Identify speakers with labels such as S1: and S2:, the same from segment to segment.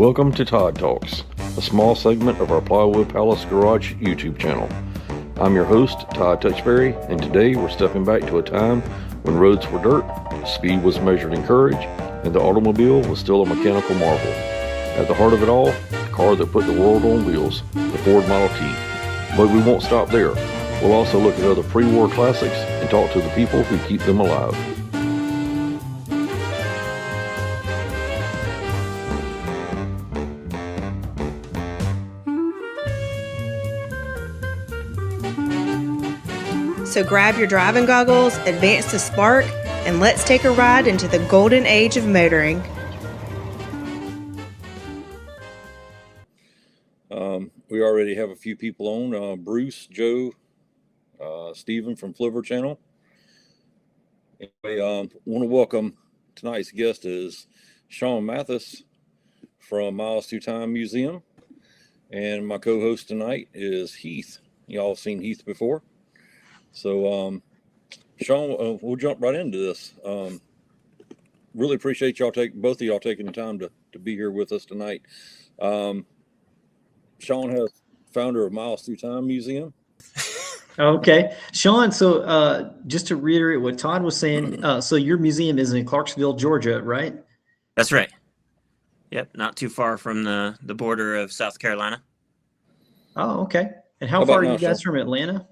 S1: Welcome to Todd Talks, a small segment of our Plywood Palace Garage YouTube channel. I'm your host, Todd Touchberry, and today we're stepping back to a time when roads were dirt, speed was measured in courage, and the automobile was still a mechanical marvel. At the heart of it all, the car that put the world on wheels, the Ford Model T. But we won't stop there. We'll also look at other pre-war classics and talk to the people who keep them alive.
S2: So grab your driving goggles, advance the spark, and let's take a ride into the golden age of motoring.
S1: We already have a few people on, Bruce, Joe, Stephen from Fliver Channel. Anyway, want to welcome tonight's guest is Sean Mathis from Miles Through Time Museum. And my co-host tonight is Heath. Y'all have seen Heath before. So, Sean, we'll jump right into this. Really appreciate both of y'all taking the time to be here with us tonight. Sean has founder of Miles Through Time Museum.
S3: Okay, Sean. So, just to reiterate what Todd was saying, so your museum is in Clarksville, Georgia, right?
S4: That's right. Yep, not too far from the border of South Carolina.
S3: Oh, okay. And how far are you guys from Atlanta?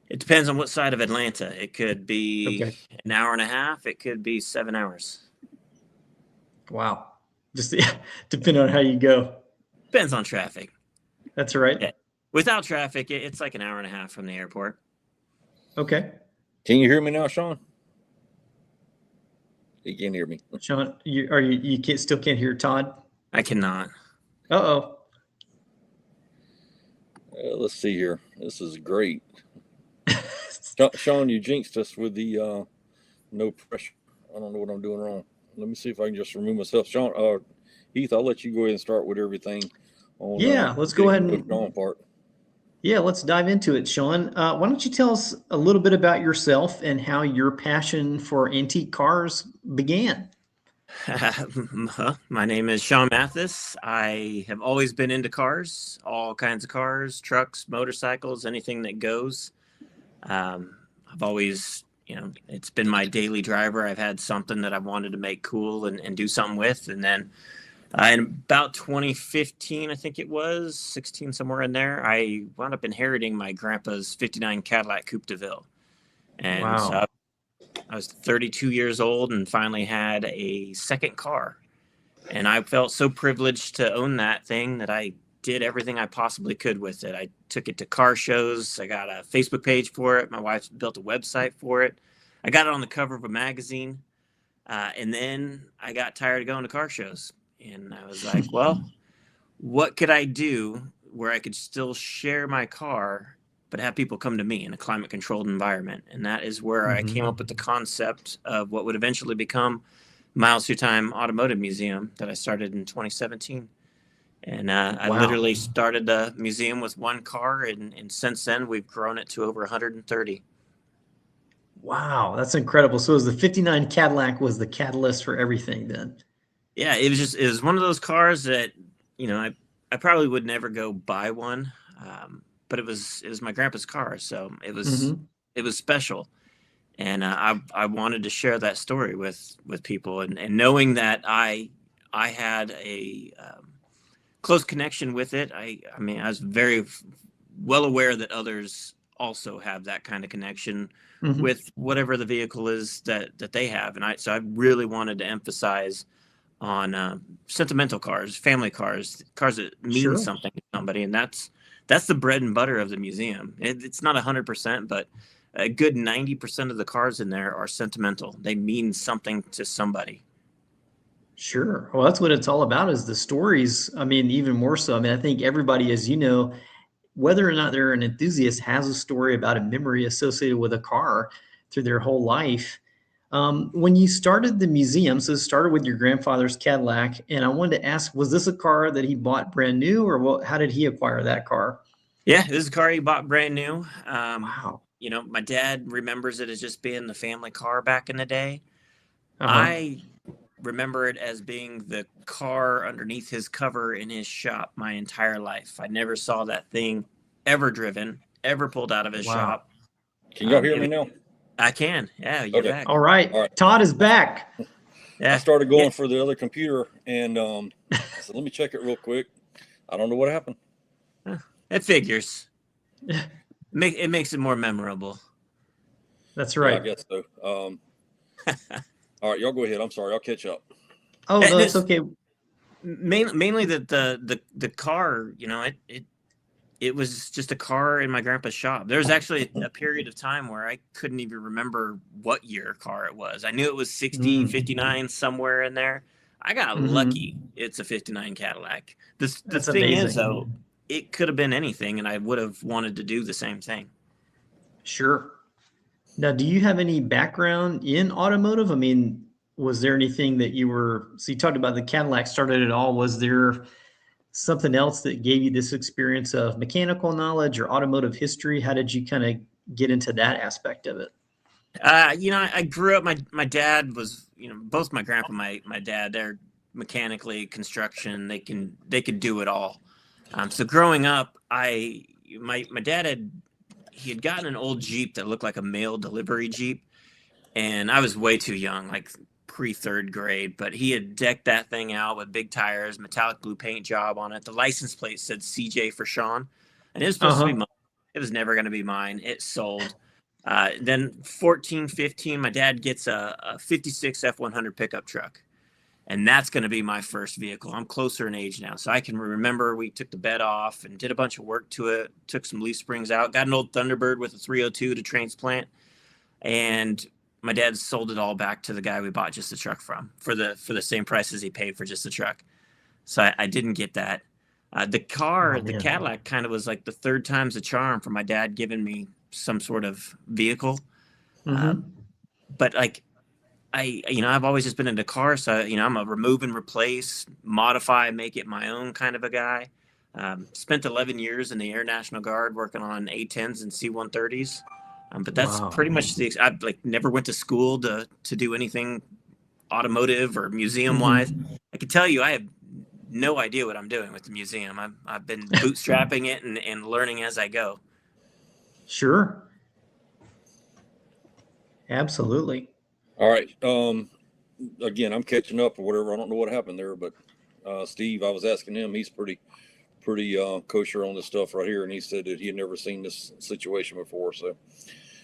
S4: It depends on what side of Atlanta. It could be an hour and a half. It could be 7 hours.
S3: Wow. Just depending on how you go.
S4: Depends on traffic.
S3: That's right.
S4: Yeah. Without traffic, it's like an hour and a half from the airport.
S3: Okay.
S1: Can you hear me now, Sean? You can't hear me.
S3: Sean, you still can't hear Todd?
S4: I cannot.
S3: Uh-oh.
S1: Let's see here. This is great. Sean, you jinxed us with the no pressure. I don't know what I'm doing wrong. Let me see if I can just remove myself. Sean, Heath, I'll let you go ahead and start with everything.
S3: Let's go ahead and
S1: part.
S3: Yeah, let's dive into it, Sean. Why don't you tell us a little bit about yourself and how your passion for antique cars began?
S4: My name is Sean Mathis. I have always been into cars, all kinds of cars, trucks, motorcycles, anything that goes. I've always, it's been my daily driver. I've had something that I've wanted to make cool and do something with. And then in about 2015, I think it was, 16, somewhere in there, I wound up inheriting my grandpa's 59 Cadillac Coupe de Ville. And
S3: wow.
S4: So I was 32 years old and finally had a second car. And I felt so privileged to own that thing that I did everything I possibly could with it. I took it to car shows. I got a Facebook page for it. My wife built a website for it. I got it on the cover of a magazine. And then I got tired of going to car shows. And I was like, well, what could I do where I could still share my car, but have people come to me in a climate controlled environment? And that is where I came up with the concept of what would eventually become Miles Through Time Automotive Museum that I started in 2017. And I literally started the museum with one car, and since then we've grown it to over 130.
S3: Wow, that's incredible. So the 59 Cadillac was the catalyst for everything then?
S4: Yeah, it was one of those cars that, I probably would never go buy one, but it was my grandpa's car, so it was special. And I wanted to share that story with people, and knowing that I had a close connection with it. I was very well aware that others also have that kind of connection with whatever the vehicle is that they have. And so I really wanted to emphasize on sentimental cars, family cars that mean something to somebody. And that's the bread and butter of the museum. It's not 100%, but a good 90% of the cars in there are sentimental. They mean something to somebody.
S3: Sure. Well, that's what it's all about, is the stories. Even more so. I think everybody, as you know, whether or not they're an enthusiast, has a story about a memory associated with a car through their whole life. When you started the museum, so it started with your grandfather's Cadillac, and I wanted to ask, was this a car that he bought brand new, or how did he acquire that car?
S4: Yeah, this is a car he bought brand new.
S3: Wow.
S4: My dad remembers it as just being the family car back in the day. I remember it as being the car underneath his cover in his shop my entire life. I never saw that thing ever driven, ever pulled out of his shop.
S1: Can y'all hear me now?
S4: I can. Yeah, you're
S1: Okay.
S4: back.
S3: All right. Todd is back.
S1: I started going for the other computer, and I said, let me check it real quick. I don't know what happened.
S4: It figures. It makes it more memorable.
S3: That's right.
S1: Yeah, I guess so. All right, y'all go ahead. I'm sorry. I'll catch up.
S3: Oh, no, that's okay.
S4: Mainly the car, you know, it was just a car in my grandpa's shop. There was actually a period of time where I couldn't even remember what year car it was. I knew it was 60, 59, somewhere in there. I got lucky. It's a 59 Cadillac. The thing
S3: amazing.
S4: is, though, it could have been anything, and I would have wanted to do the same thing.
S3: Sure. Now, do you have any background in automotive? I mean, was there anything that so you talked about the Cadillac started it all. Was there something else that gave you this experience of mechanical knowledge or automotive history? How did you kind of get into that aspect of it?
S4: You know, I grew up, my dad was, you know, both my grandpa and my dad, they're mechanically construction. They could do it all. So growing up, my dad had gotten an old Jeep that looked like a mail delivery Jeep. And I was way too young, like pre-third grade, but he had decked that thing out with big tires, metallic blue paint job on it. The license plate said CJ for Sean, and it was supposed to be mine. It was never going to be mine. It sold. Then 14, 15, my dad gets a 56 F100 pickup truck, and that's going to be my first vehicle. I'm closer in age now, so I can remember we took the bed off and did a bunch of work to it, took some leaf springs out, got an old Thunderbird with a 302 to transplant, and my dad sold it all back to the guy we bought just the truck from for the same price as he paid for just the truck. So I didn't get that. The Cadillac kind of was like the third time's a charm for my dad giving me some sort of vehicle. But like I've always just been into cars. So, you know, I'm a remove and replace, modify, make it my own kind of a guy. Spent 11 years in the Air National Guard working on A-10s and C-130s. But that's pretty much I never went to school to do anything automotive or museum wise. I can tell you, I have no idea what I'm doing with the museum. I've been bootstrapping it and learning as I go.
S3: Sure. Absolutely.
S1: All right. Again, I'm catching up or whatever. I don't know what happened there, but Steve, I was asking him. He's pretty kosher on this stuff right here, and he said that he had never seen this situation before. So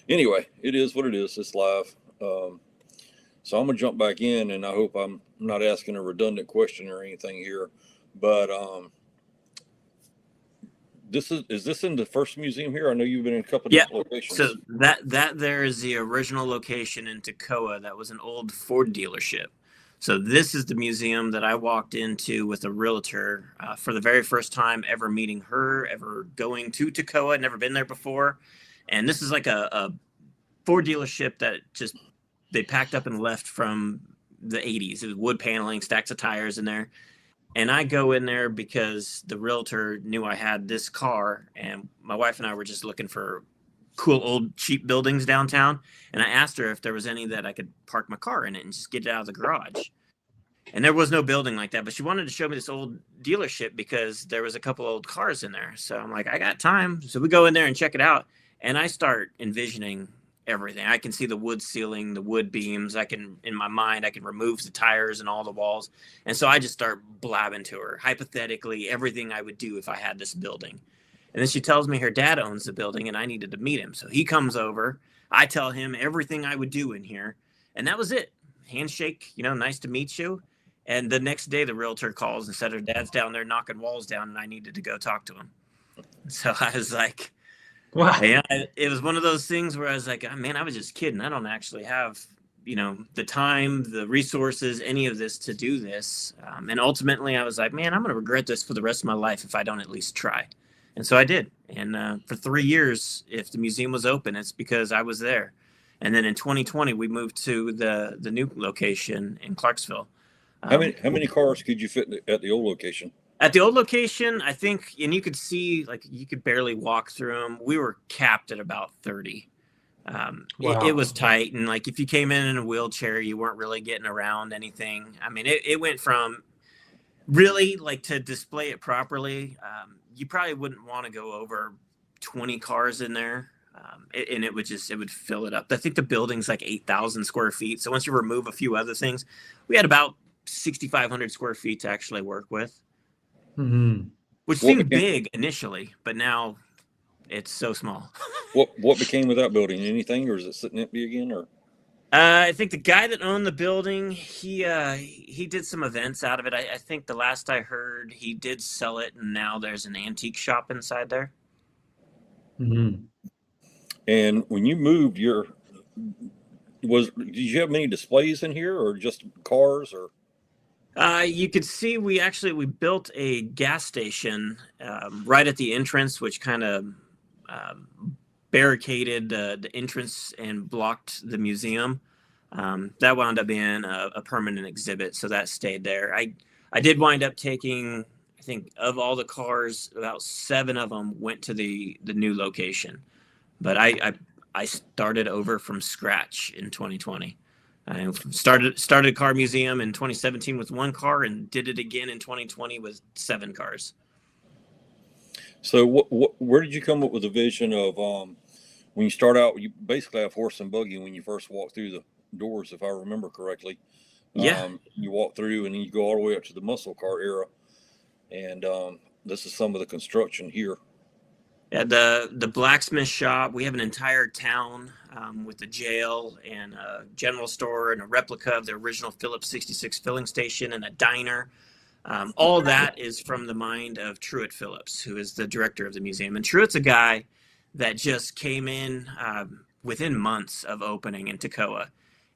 S1: anyway, it is what it is. It's live. So I'm gonna jump back in, and I hope I'm not asking a redundant question or anything here, but is this in the first museum here? I know you've been in a couple of different locations.
S4: So that there is the original location in Toccoa. That was an old Ford dealership. So this is the museum that I walked into with a realtor for the very first time ever meeting her, ever going to Toccoa. Never been there before. And this is like a Ford dealership that just they packed up and left from the 80s. It was wood paneling, stacks of tires in there. And I go in there because the realtor knew I had this car, and my wife and I were just looking for cool old cheap buildings downtown. And I asked her if there was any that I could park my car in it and just get it out of the garage. And there was no building like that, but she wanted to show me this old dealership because there was a couple old cars in there. So I'm like, I got time. So we go in there and check it out. And I start envisioning everything. I can see the wood ceiling, the wood beams. In my mind, I can remove the tires and all the walls. And so I just start blabbing to her, hypothetically, everything I would do if I had this building. And then she tells me her dad owns the building and I needed to meet him. So he comes over. I tell him everything I would do in here. And that was it. Handshake, nice to meet you. And the next day, the realtor calls and said her dad's down there knocking walls down and I needed to go talk to him. So I was like, wow. Yeah, it was one of those things where I was like, oh, man, I was just kidding. I don't actually have, the time, the resources, any of this to do this. And ultimately, I was like, man, I'm going to regret this for the rest of my life if I don't at least try. And so I did. And for 3 years, if the museum was open, it's because I was there. And then in 2020, we moved to the new location in Clarksville.
S1: How many cars could you fit at the old location?
S4: At the old location, I think, and you could see, you could barely walk through them. We were capped at about 30.
S3: Wow.
S4: It was tight. And like, if you came in a wheelchair, you weren't really getting around anything. I mean, it went from really like, to display it properly. You probably wouldn't want to go over 20 cars in there. And it would fill it up. I think the building's like 8,000 square feet. So once you remove a few other things, we had about 6,500 square feet to actually work with,
S3: Mm-hmm.
S4: which
S1: What
S4: seemed
S1: became
S4: big initially, but now it's so small.
S1: what became of that building? Anything, or is it sitting empty again? Or
S4: I think the guy that owned the building, he did some events out of it. I think the last I heard, he did sell it, and now there's an antique shop inside there.
S3: Mm-hmm.
S1: and when you moved, did you have many displays in here, or just cars, or?
S4: You could see we built a gas station right at the entrance, which kind of barricaded the entrance and blocked the museum. That wound up being a permanent exhibit, so that stayed there. I did wind up taking, I think, of all the cars, about 7 of them went to the new location, but I started over from scratch in 2020. I started a car museum in 2017 with 1 car, and did it again in 2020 with 7 cars.
S1: So where did you come up with the vision of when you start out? You basically have horse and buggy when you first walk through the doors, if I remember correctly.
S4: Yeah.
S1: You walk through and then you go all the way up to the muscle car era, and this is some of the construction here.
S4: At the blacksmith shop, we have an entire town with a jail and a general store and a replica of the original Phillips 66 filling station and a diner. All that is from the mind of Truett Phillips, who is the director of the museum. And Truett's a guy that just came in within months of opening in Toccoa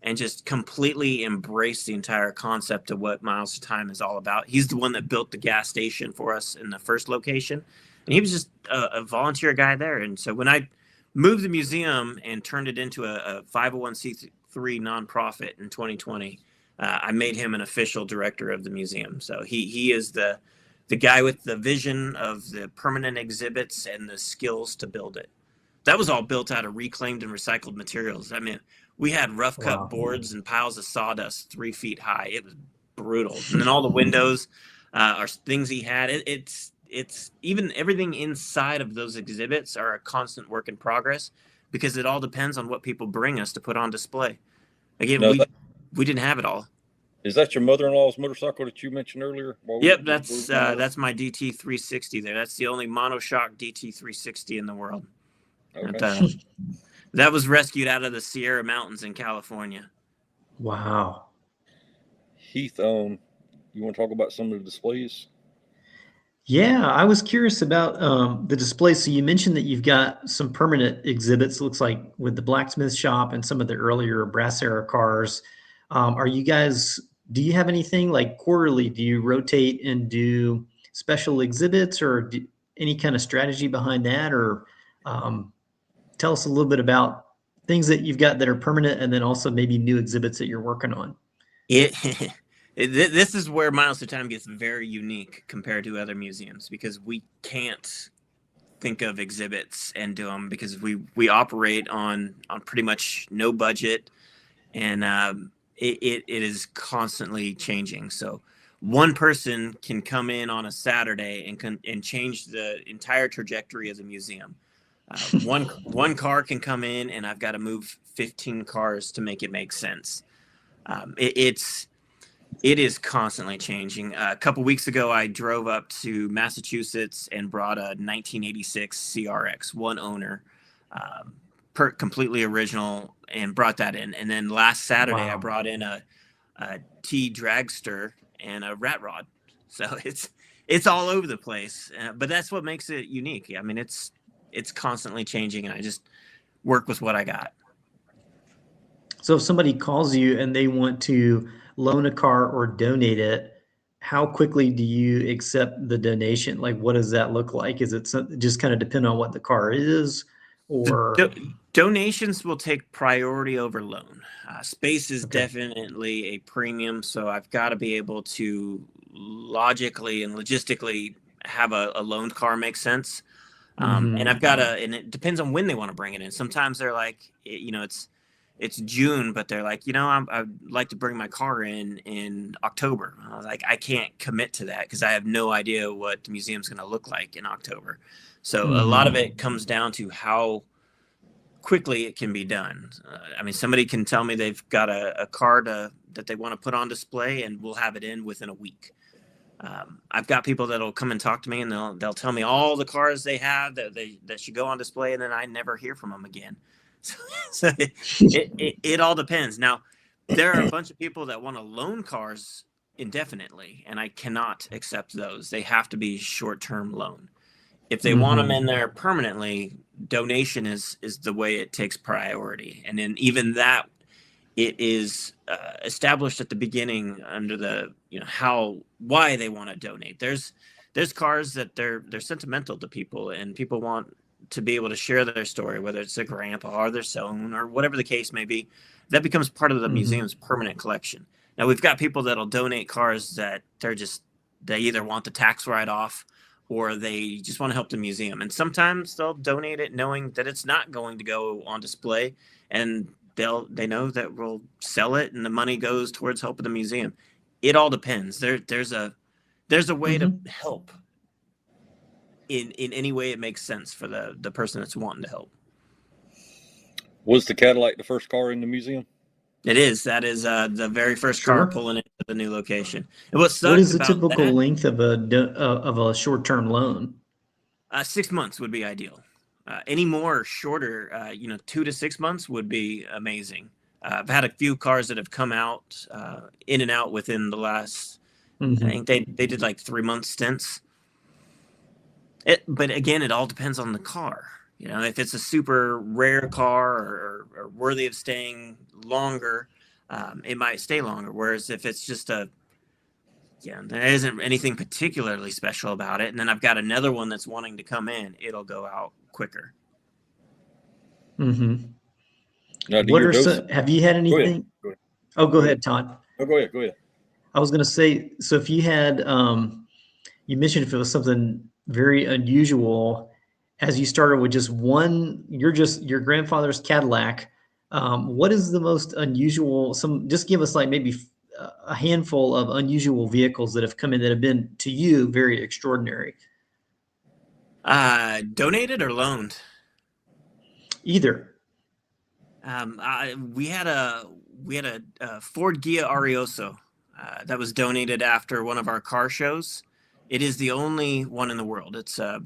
S4: and just completely embraced the entire concept of what Miles to Time is all about. He's the one that built the gas station for us in the first location. And he was just a volunteer guy there. And so when I moved the museum and turned it into a 501c3 nonprofit in 2020, I made him an official director of the museum. So he is the guy with the vision of the permanent exhibits and the skills to build it. That was all built out of reclaimed and recycled materials. I mean, we had rough cut boards and piles of sawdust 3 feet high. It was brutal. And then all the windows are things he had. It's even everything inside of those exhibits are a constant work in progress, because it all depends on what people bring us to put on display. Again, we didn't have it all.
S1: Is that your mother-in-law's motorcycle that you mentioned earlier?
S4: Yep, that's my DT360 there. That's the only monoshock DT360 in the world.
S1: Okay.
S4: That was rescued out of the Sierra Mountains in California.
S3: Wow.
S1: Heath, you want to talk about some of the displays?
S3: Yeah, I was curious about the display. So you mentioned that you've got some permanent exhibits, looks like, with the blacksmith shop and some of the earlier brass era cars. Do you have anything like quarterly? Do you rotate and do special exhibits, or any kind of strategy behind that? Or tell us a little bit about things that you've got that are permanent, and then also maybe new exhibits that you're working on.
S4: This is where Miles to Time gets very unique compared to other museums, because we can't think of exhibits and do them, because we operate on pretty much no budget, and it is constantly changing. So one person can come in on a Saturday and change the entire trajectory of the museum. One car can come in, and I've got to move 15 cars to make it make sense. It is constantly changing. A couple weeks ago, I drove up to Massachusetts and brought a 1986 CRX, one owner, completely original, and brought that in. And then last Saturday, I brought in a T dragster and a rat rod. So it's all over the place, but that's what makes it unique. I mean, it's constantly changing, and I just work with what I got.
S3: So if somebody calls you and they want to loan a car or donate it, how quickly do you accept the donation? Like, what does that look like? Is it just kind of depend on what the car is, or
S4: donations will take priority over loan? Space is definitely a premium, so I've got to be able to logically and logistically have a loaned car make sense. And I've got and it depends on when they want to bring it in. Sometimes they're like, it's June, but they're like, I'd like to bring my car in October. I was like, I can't commit to that because I have no idea what the museum's going to look like in October. So a lot of it comes down to how quickly it can be done. I mean, somebody can tell me they've got a car that they want to put on display, and we'll have it in within a week. I've got people that'll come and talk to me, and they'll tell me all the cars they have that should go on display, and then I never hear from them again. So it all depends. Now, there are a bunch of people that want to loan cars indefinitely, and I cannot accept those. They have to be short-term loan. If they want them in there permanently, donation is the way it takes priority. And then even that, it is established at the beginning under the why they want to donate. There's cars that they're sentimental to people, and people want to be able to share their story, whether it's their grandpa or their son or whatever the case may be. That becomes part of the museum's permanent collection. Now, we've got people that'll donate cars that they either want the tax write-off or they just want to help the museum. And sometimes they'll donate it knowing that it's not going to go on display, and they know that we'll sell it and the money goes towards helping the museum. It all depends. There's a way to help in any way it makes sense for the person that's wanting to help.
S1: Was the Cadillac the first car in the museum?
S4: It is. That is the very first car pulling into the new location. And what
S3: is the typical length of a short-term loan?
S4: 6 months would be ideal. Any more shorter, 2 to 6 months would be amazing. I've had a few cars that have come out in and out within the last, I think they did like 3-month stints. But again, it all depends on the car. If it's a super rare car or worthy of staying longer, it might stay longer. Whereas if it's just there isn't anything particularly special about it, and then I've got another one that's wanting to come in, it'll go out quicker.
S1: Now,
S3: have you had anything? Go ahead. Oh, go ahead, Todd.
S1: Oh, go ahead.
S3: I was going to say, so if you had, you mentioned if it was something very unusual, as you started with just your grandfather's Cadillac, what is the most unusual? Just give us like maybe a handful of unusual vehicles that have come in that have been to you very extraordinary.
S4: Donated or loaned?
S3: Either.
S4: We had a Ford Ghia Arioso that was donated after one of our car shows. It is the only one in the world. It's a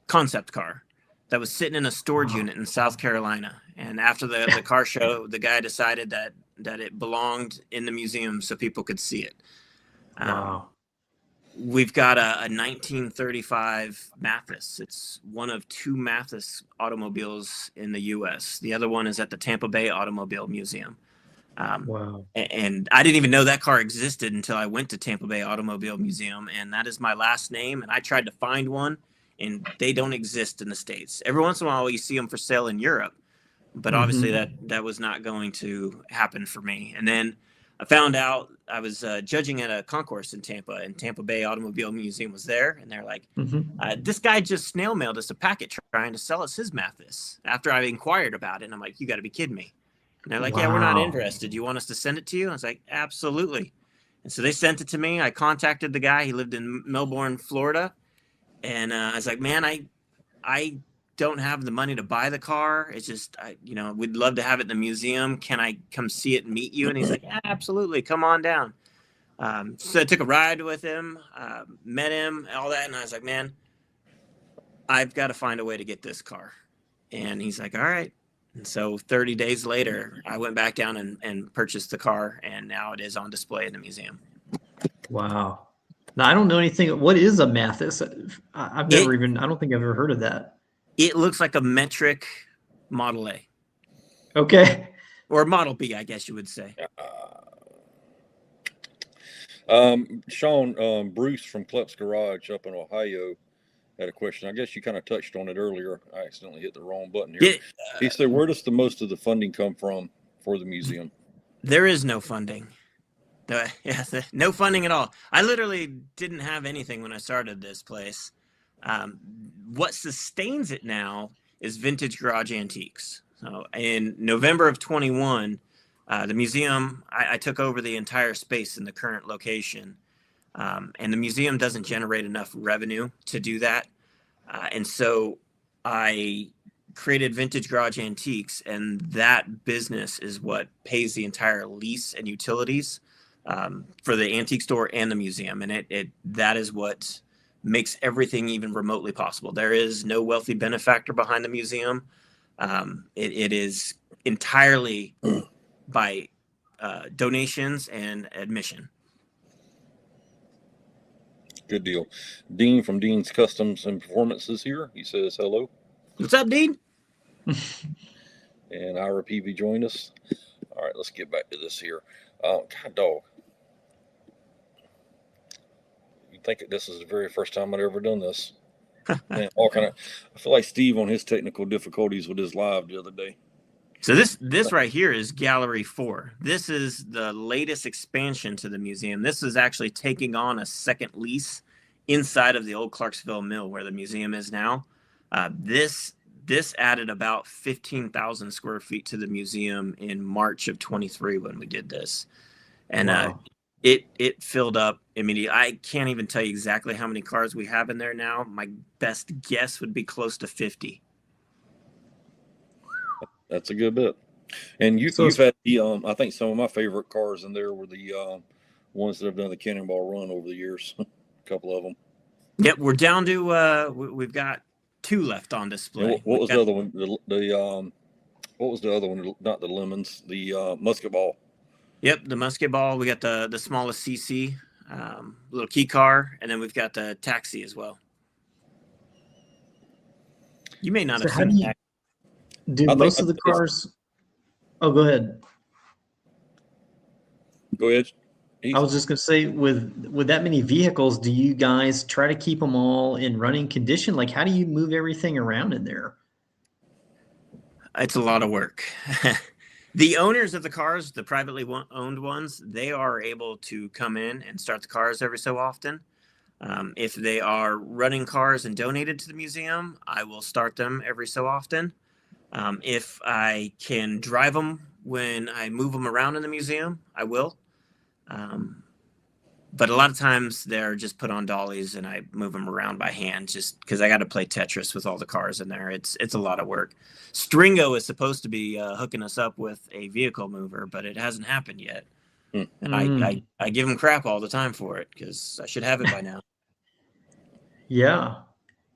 S4: concept car that was sitting in a storage unit in South Carolina. And after the car show, the guy decided that it belonged in the museum so people could see it.
S3: Wow.
S4: We've got a 1935 Mathis. It's one of 2 Mathis automobiles in the U.S. The other one is at the Tampa Bay Automobile Museum.
S3: Wow.
S4: And I didn't even know that car existed until I went to Tampa Bay Automobile Museum, and that is my last name. And I tried to find one, and they don't exist in the States. Every once in a while, you see them for sale in Europe, but obviously that was not going to happen for me. And then I found out I was judging at a concourse in Tampa, and Tampa Bay Automobile Museum was there, and they're like, this guy just snail mailed us a packet trying to sell us his Mathis after I inquired about it. And I'm like, you got to be kidding me. And they're like, yeah, we're not interested. You want us to send it to you? I was like, absolutely. And so they sent it to me. I contacted the guy. He lived in Melbourne, Florida. And I was like, man, I don't have the money to buy the car. It's just, we'd love to have it in the museum. Can I come see it and meet you? And he's like, yeah, absolutely. Come on down. So I took a ride with him, met him, all that. And I was like, man, I've got to find a way to get this car. And he's like, all right. And so 30 days later, I went back down and purchased the car, and now it is on display in the museum.
S3: Wow. Now, I don't know anything. What is a Mathis? I don't think I've ever heard of that.
S4: It looks like a metric Model A.
S3: Okay.
S4: Or Model B, I guess you would say.
S1: Sean, Bruce from Klepp's Garage up in Ohio had a question. I guess you kind of touched on it earlier. I accidentally hit the wrong button here. He said, where does the most of the funding come from for the museum?
S4: There is no funding. No funding at all. I literally didn't have anything when I started this place. what sustains it now is Vintage Garage Antiques. So in November of 21, the museum, I took over the entire space in the current location. And the museum doesn't generate enough revenue to do that. And so I created Vintage Garage Antiques, and that business is what pays the entire lease and utilities for the antique store and the museum. And that is what makes everything even remotely possible. There is no wealthy benefactor behind the museum. It is entirely by donations and admission.
S1: Good deal. Dean from Dean's Customs and Performances here. He says hello.
S4: What's up, Dean?
S1: And Ira Peavy joined us. All right, let's get back to this here. God, dog. You think this is the very first time I'd ever done this? Man, I feel like Steve on his technical difficulties with his live the other day.
S4: So this right here is Gallery 4. This is the latest expansion to the museum. This is actually taking on a second lease inside of the old Clarksville mill where the museum is now. This added about 15,000 square feet to the museum in March of 23 when we did this. And wow. It filled up immediately. I can't even tell you exactly how many cars we have in there now. My best guess would be close to 50.
S1: That's a good bit. And you've had the I think some of my favorite cars in there were the ones that have done the Cannonball Run over the years. A couple of them.
S4: Yep, we're down to we've got 2 left on display.
S1: What was the other one? What was the other one? Not the Lemons, the Musket Ball.
S4: Yep, the Musket Ball. We got the smallest CC, little key car, and then we've got the taxi as well. You may not have seen that.
S3: Do most of the cars? Oh, go ahead.
S1: Go ahead.
S3: I was just going to say, with that many vehicles, do you guys try to keep them all in running condition? Like, how do you move everything around in there?
S4: It's a lot of work. The owners of the cars, the privately owned ones, they are able to come in and start the cars every so often. If they are running cars and donated to the museum, I will start them every so often. If I can drive them when I move them around in the museum, I will. But a lot of times they're just put on dollies and I move them around by hand just because I got to play Tetris with all the cars in there. It's a lot of work. Stringo is supposed to be hooking us up with a vehicle mover, but it hasn't happened yet. And I give him crap all the time for it because I should have it by now.
S3: Yeah.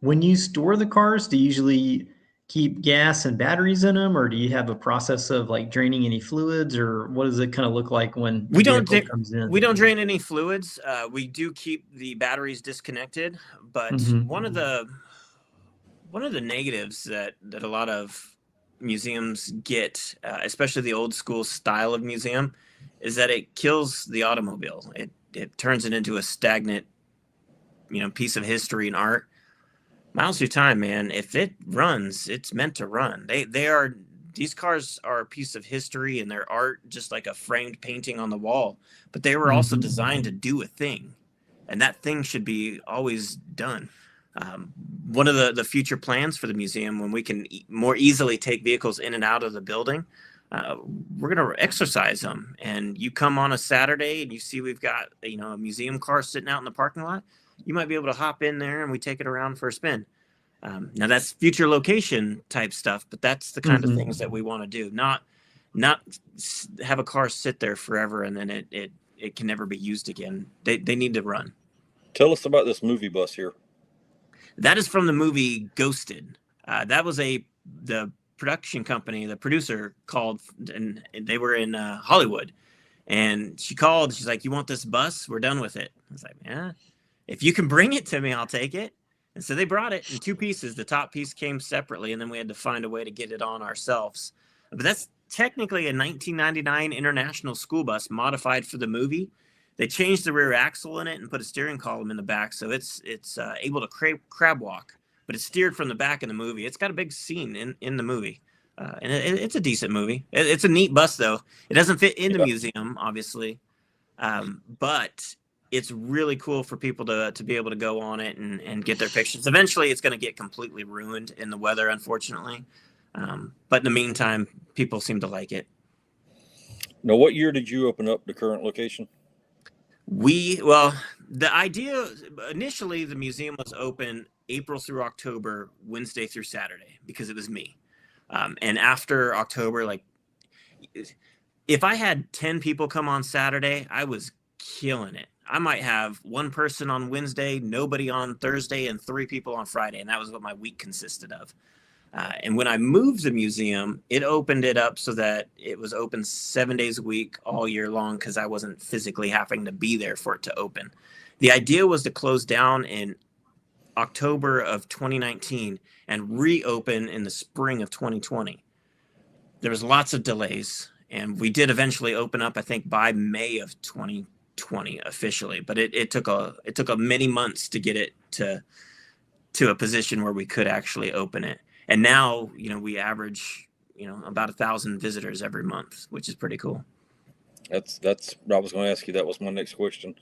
S3: When you store the cars, do you usually keep gas and batteries in them, or do you have a process of like draining any fluids, or what does it kind of look like when
S4: we don't drain any fluids? We do keep the batteries disconnected, but one of the negatives that a lot of museums get, especially the old school style of museum, is that it kills the automobile. It turns it into a stagnant, piece of history and art. Miles through time, man. If it runs, it's meant to run. These cars are a piece of history and their art, just like a framed painting on the wall. But they were also designed to do a thing, and that thing should be always done. One of the future plans for the museum, when we can more easily take vehicles in and out of the building, we're going to exercise them. And you come on a Saturday and you see we've got a museum car sitting out in the parking lot. You might be able to hop in there and we take it around for a spin. Now that's future location type stuff, but that's the kind of things that we want to do. Not have a car sit there forever and then it can never be used again. They need to run.
S1: Tell us about this movie bus here.
S4: That is from the movie Ghosted. That was the production company, the producer called, and they were in Hollywood. And she called. She's like, "You want this bus? We're done with it." I was like, "Yeah. If you can bring it to me, I'll take it." And so they brought it in 2 pieces. The top piece came separately, and then we had to find a way to get it on ourselves. But that's technically a 1999 International school bus modified for the movie. They changed the rear axle in it and put a steering column in the back, so it's able to crab walk. But it's steered from the back in the movie. It's got a big scene in the movie, and it's a decent movie. It's a neat bus, though. It doesn't fit in the museum, obviously, but it's really cool for people to be able to go on it and get their pictures. Eventually, it's going to get completely ruined in the weather, unfortunately. But in the meantime, people seem to like it.
S1: Now, what year did you open up the current location?
S4: Well, the idea initially, the museum was open April through October, Wednesday through Saturday, because it was me. And after October, like if I had 10 people come on Saturday, I was killing it. I might have one person on Wednesday, nobody on Thursday, and 3 people on Friday. And that was what my week consisted of. And when I moved the museum, it opened it up so that it was open 7 days a week all year long because I wasn't physically having to be there for it to open. The idea was to close down in October of 2019 and reopen in the spring of 2020. There was lots of delays, and we did eventually open up, I think, by May of 2020 officially. But it took a many months to get it to a position where we could actually open it. And now, we average, about 1,000 visitors every month, which is pretty cool.
S1: That's I was going to ask you. That was my next question.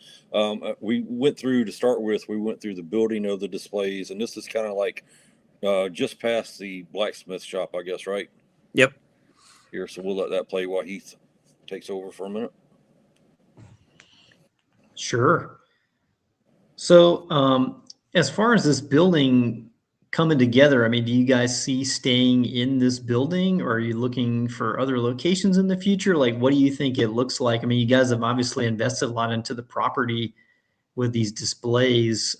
S1: We went through the building of the displays, and this is kind of like just past the blacksmith shop, I guess, right?
S4: Yep.
S1: Here, so we'll let that play while Heath takes over for a minute.
S3: Sure. So, as far as this building coming together, I mean, do you guys see staying in this building, or are you looking for other locations in the future? Like, what do you think it looks like? I mean, you guys have obviously invested a lot into the property with these displays.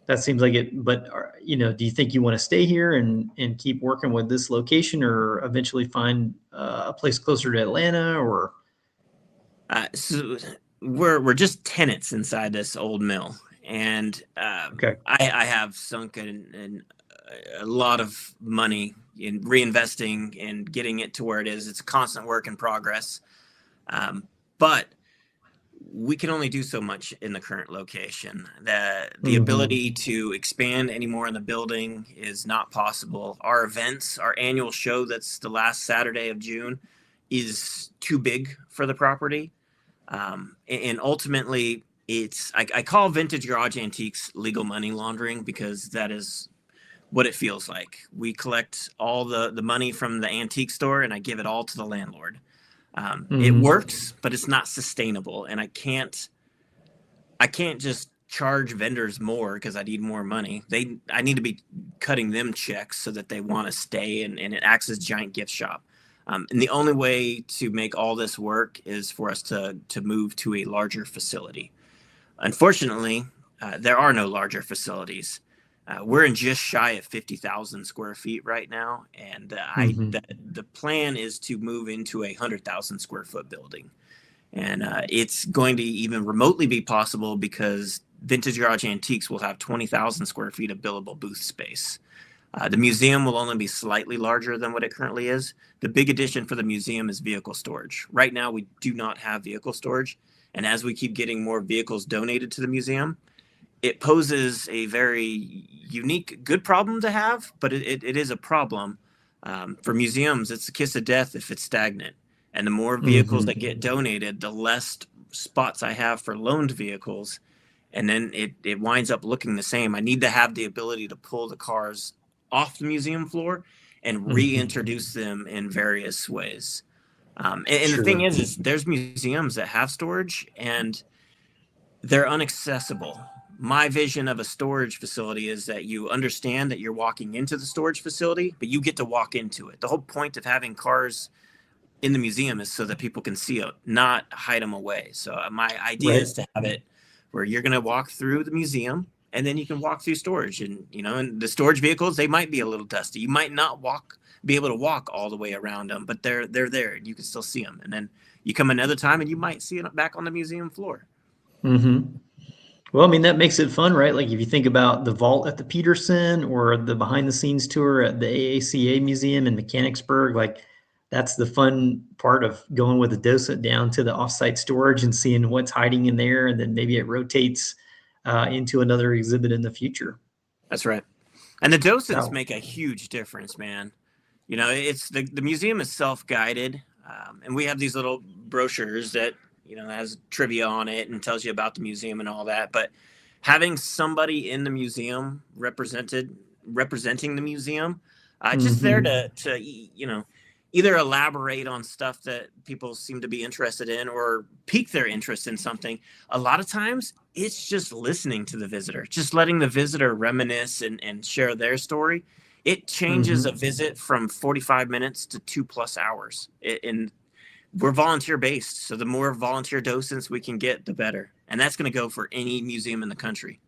S3: That seems like it, but do you think you want to stay here and keep working with this location, or eventually find a place closer to Atlanta? Or
S4: so we're just tenants inside this old mill, and
S3: okay.
S4: I have sunk in a lot of money in reinvesting and getting it to where it is. It's a constant work in progress, but we can only do so much in the current location. The ability to expand any more in the building is not possible. Our events, our annual show that's the last Saturday of June, is too big for the property. And ultimately, I call vintage garage antiques legal money laundering, because that is what it feels like. We collect all the money from the antique store, and I give it all to the landlord. It works, but it's not sustainable, and I can't just charge vendors more because I need more money. I need to be cutting them checks so that they want to stay, and it acts as a giant gift shop. And the only way to make all this work is for us to move to a larger facility. Unfortunately, there are no larger facilities. We're in just shy of 50,000 square feet right now, and the plan is to move into a 100,000 square foot building, and it's going to even remotely be possible because Vintage Garage Antiques will have 20,000 square feet of billable booth space. The museum will only be slightly larger than what it currently is. The big addition for the museum is vehicle storage. Right now, we do not have vehicle storage, and as we keep getting more vehicles donated to the museum, it poses a very unique, good problem to have, but it is a problem. For museums, it's a kiss of death if it's stagnant. And the more vehicles that get donated, the less spots I have for loaned vehicles. And then it winds up looking the same. I need to have the ability to pull the cars off the museum floor and reintroduce them in various ways. And the thing is there's museums that have storage, and they're inaccessible. My vision of a storage facility is that you understand that you're walking into the storage facility, but you get to walk into it. The whole point of having cars in the museum is so that people can see it, not hide them away. So my idea is to have it where you're going to walk through the museum, and then you can walk through storage. And, and the storage vehicles, they might be a little dusty. You might not be able to walk all the way around them, but they're there, and you can still see them. And then you come another time, and you might see it back on the museum floor.
S3: Well, I mean, that makes it fun, right? Like if you think about the vault at the Peterson or the behind the scenes tour at the AACA Museum in Mechanicsburg, like that's the fun part of going with a docent down to the offsite storage and seeing what's hiding in there. And then maybe it rotates into another exhibit in the future.
S4: That's right. And the docents make a huge difference, man. It's the museum is self-guided. And we have these little brochures that that has trivia on it and tells you about the museum and all that. But having somebody in the museum representing the museum, just there to either elaborate on stuff that people seem to be interested in or pique their interest in something. A lot of times it's just listening to the visitor, just letting the visitor reminisce and share their story. It changes a visit from 45 minutes to 2+ hours. And we're volunteer based. So the more volunteer docents we can get, the better. And that's going to go for any museum in the country.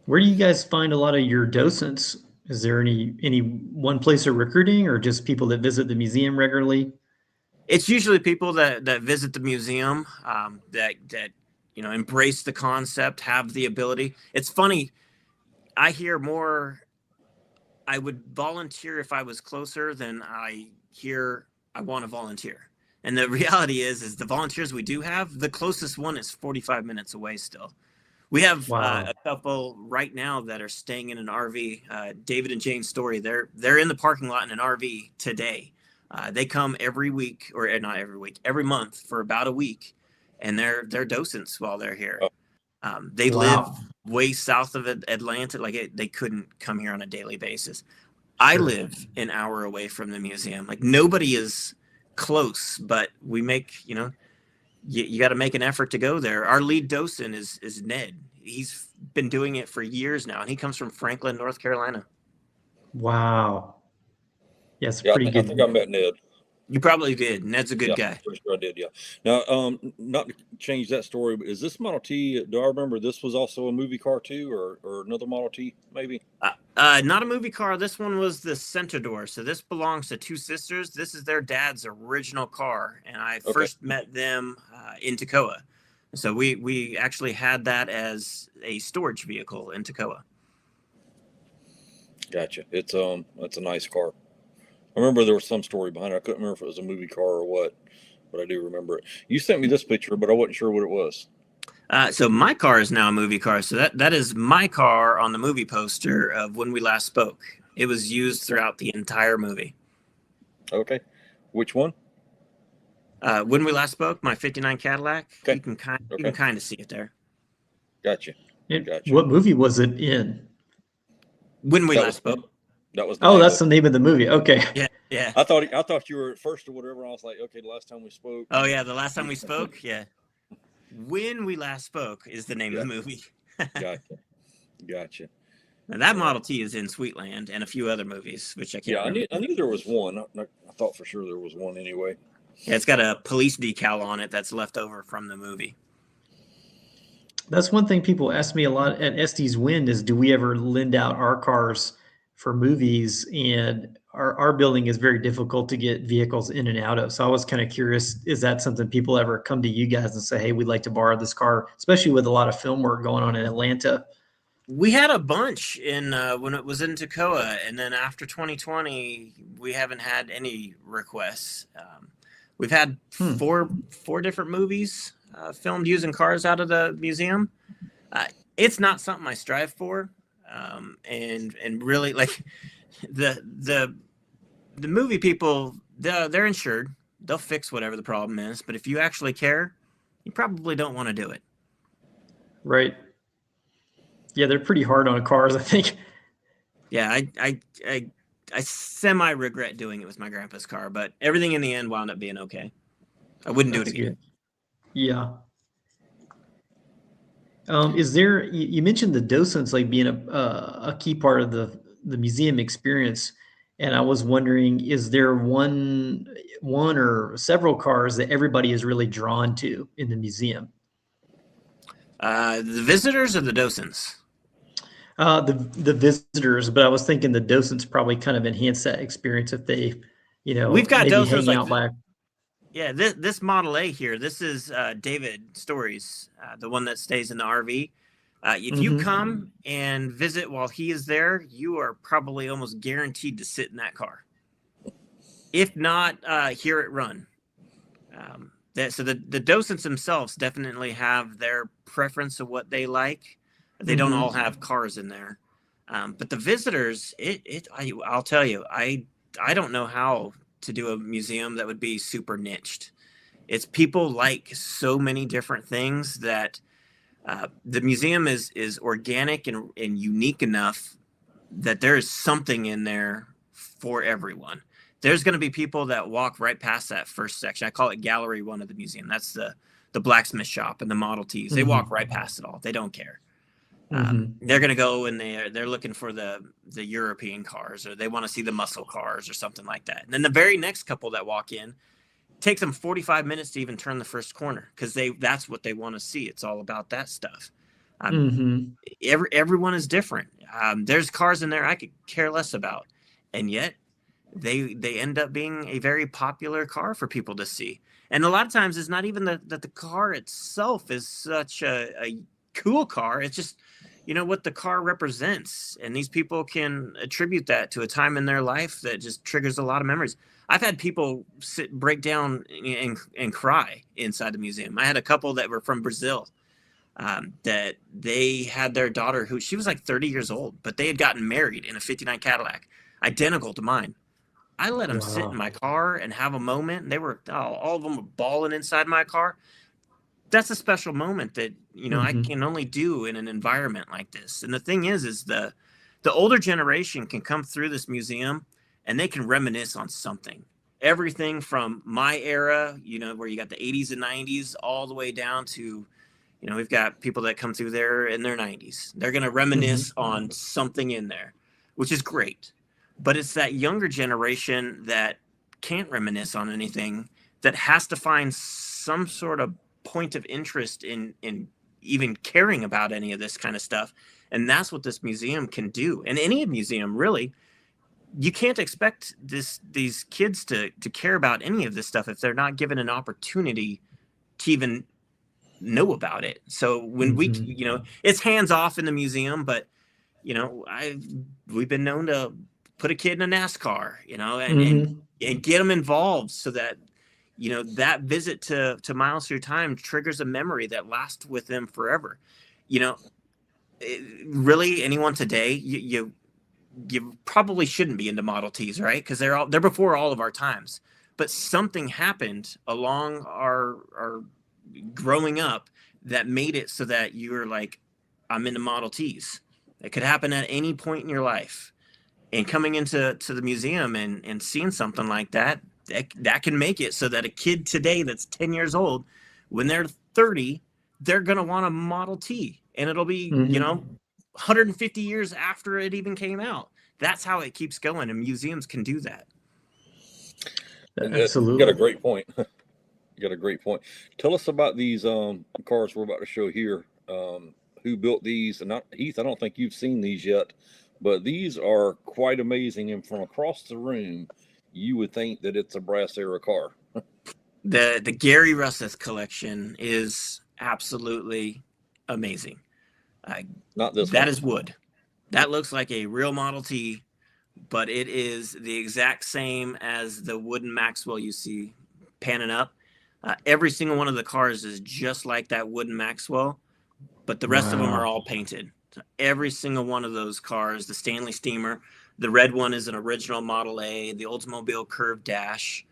S3: Where do you guys find a lot of your docents? Is there any one place of recruiting, or just people that visit the museum regularly?
S4: It's usually people that visit the museum, that embrace the concept, have the ability. It's funny. I hear more. I would volunteer if I was closer than I hear I want to volunteer. And the reality is the volunteers we do have, the closest one is 45 minutes away still. We have a couple right now that are staying in an RV. David and Jane Story, they're in the parking lot in an RV today. They come every week, or not every week, every month for about a week, and they're docents while they're here. They live way south of Atlanta. They couldn't come here on a daily basis. I live an hour away from the museum. Nobody is close, but we make, you got to make an effort to go there. Our lead docent is Ned. He's been doing it for years now, and he comes from Franklin, North Carolina.
S3: Wow. Yes, pretty good.
S1: I think I met Ned.
S4: You probably did. Ned's a good guy.
S1: Pretty sure I did, yeah. Now, not to change that story, but is this Model T, do I remember this was also a movie car too, or another Model T, maybe?
S4: Not a movie car. This one was the Centador. So this belongs to two sisters. This is their dad's original car, and I first met them in Toccoa. So we actually had that as a storage vehicle in Toccoa.
S1: Gotcha. It's a nice car. I remember there was some story behind it. I couldn't remember if it was a movie car or what, but I do remember it. You sent me this picture, but I wasn't sure what it was.
S4: So my car is now a movie car. So that is my car on the movie poster of When We Last Spoke. It was used throughout the entire movie.
S1: Okay. Which one?
S4: When We Last Spoke, my 59 Cadillac.
S1: Okay.
S4: You can kind of see it there.
S1: Gotcha.
S3: What movie was it in?
S4: When We Last Spoke.
S1: That was.
S3: That's the name of the movie. Okay.
S4: Yeah.
S1: I thought you were at first or whatever. I was like, okay, the last time we spoke.
S4: Oh yeah, the last time we spoke. Yeah. When We Last Spoke is the name of the movie. Gotcha. Now that Model T is in Sweetland and a few other movies, which I can't.
S1: Yeah, I knew there was one. I thought for sure there was one anyway.
S4: Yeah, it's got a police decal on it that's left over from the movie.
S3: That's one thing people ask me a lot at Estes Wind is, do we ever lend out our cars for movies? And our building is very difficult to get vehicles in and out of. So I was kind of curious, is that something people ever come to you guys and say, hey, we'd like to borrow this car, especially with a lot of film work going on in Atlanta?
S4: We had a bunch in when it was in Toccoa, and then after 2020, we haven't had any requests. We've had four different movies filmed using cars out of the museum. It's not something I strive for, and really, the movie people, they're insured. They'll fix whatever the problem is. But if you actually care, you probably don't want to do it.
S3: Right. Yeah, they're pretty hard on cars, I think.
S4: Yeah, I semi regret doing it with my grandpa's car, but everything in the end wound up being okay. I wouldn't do it again.
S3: Good. Yeah. Is there? You mentioned the docents being a key part of the museum experience, and I was wondering, is there one or several cars that everybody is really drawn to in the museum?
S4: The visitors or the docents?
S3: The visitors, but I was thinking the docents probably kind of enhance that experience if they,
S4: we've got docents
S3: hang out back.
S4: Yeah, this Model A here, this is David Stories, the one that stays in the RV. If you come and visit while he is there, you are probably almost guaranteed to sit in that car. If not, hear it run. So the docents themselves definitely have their preference of what they like. They don't all have cars in there. But the visitors, I'll tell you, I don't know how to do a museum that would be super niched. It's people like so many different things that the museum is organic and unique enough that there is something in there for everyone. There's going to be people that walk right past that first section. I call it Gallery 1 of the museum. That's the blacksmith shop and the Model Ts. They walk right past it all. They don't care. They're going to go and they're looking for the European cars, or they want to see the muscle cars or something like that. And then the very next couple that walk in, takes them 45 minutes to even turn the first corner, because that's what they want to see. It's all about that stuff. Everyone is different. There's cars in there I could care less about, and yet they end up being a very popular car for people to see. And a lot of times it's not even that the car itself is such a cool car. It's just, what the car represents. And these people can attribute that to a time in their life that just triggers a lot of memories. I've had people break down and cry inside the museum. I had a couple that were from Brazil, that they had their daughter, who she was like 30 years old, but they had gotten married in a 59 Cadillac, identical to mine. I let them sit in my car and have a moment. And they were, all of them were bawling inside my car. That's a special moment that, I can only do in an environment like this. And the thing is the older generation can come through this museum and they can reminisce on something. Everything from my era, where you got the 80s and 90s, all the way down to, we've got people that come through there in their 90s. They're going to reminisce on something in there, which is great. But it's that younger generation that can't reminisce on anything, that has to find some sort of point of interest in even caring about any of this kind of stuff. And that's what this museum can do. And any museum, really. You can't expect these kids to care about any of this stuff if they're not given an opportunity to even know about it. So when we, it's hands off in the museum, but we've been known to put a kid in a NASCAR, and get them involved, so that, that visit to Miles Through Time triggers a memory that lasts with them forever. Really, anyone today, you probably shouldn't be into Model Ts, right? Because they're before all of our times. But something happened along our growing up that made it so that you were like, I'm into Model Ts. It could happen at any point in your life. And coming into the museum and seeing something like that can make it so that a kid today that's 10 years old, when they're 30, they're going to want a Model T. And it'll be, 150 years after it even came out. That's how it keeps going, and museums can do that.
S3: Absolutely.
S1: You got a great point. Tell us about these cars we're about to show here. Who built these? And Heath, I don't think you've seen these yet, but these are quite amazing. And from across the room, you would think that it's a brass era car.
S4: The Gary Russeth collection is absolutely amazing.
S1: Not this
S4: that
S1: one.
S4: is wood. That looks like a real Model T, but it is the exact same as the wooden Maxwell you see panning up. Every single one of the cars is just like that wooden Maxwell, but the rest of them are all painted. So every single one of those cars, the Stanley Steamer, the red one is an original Model A, the Oldsmobile Curved Dash.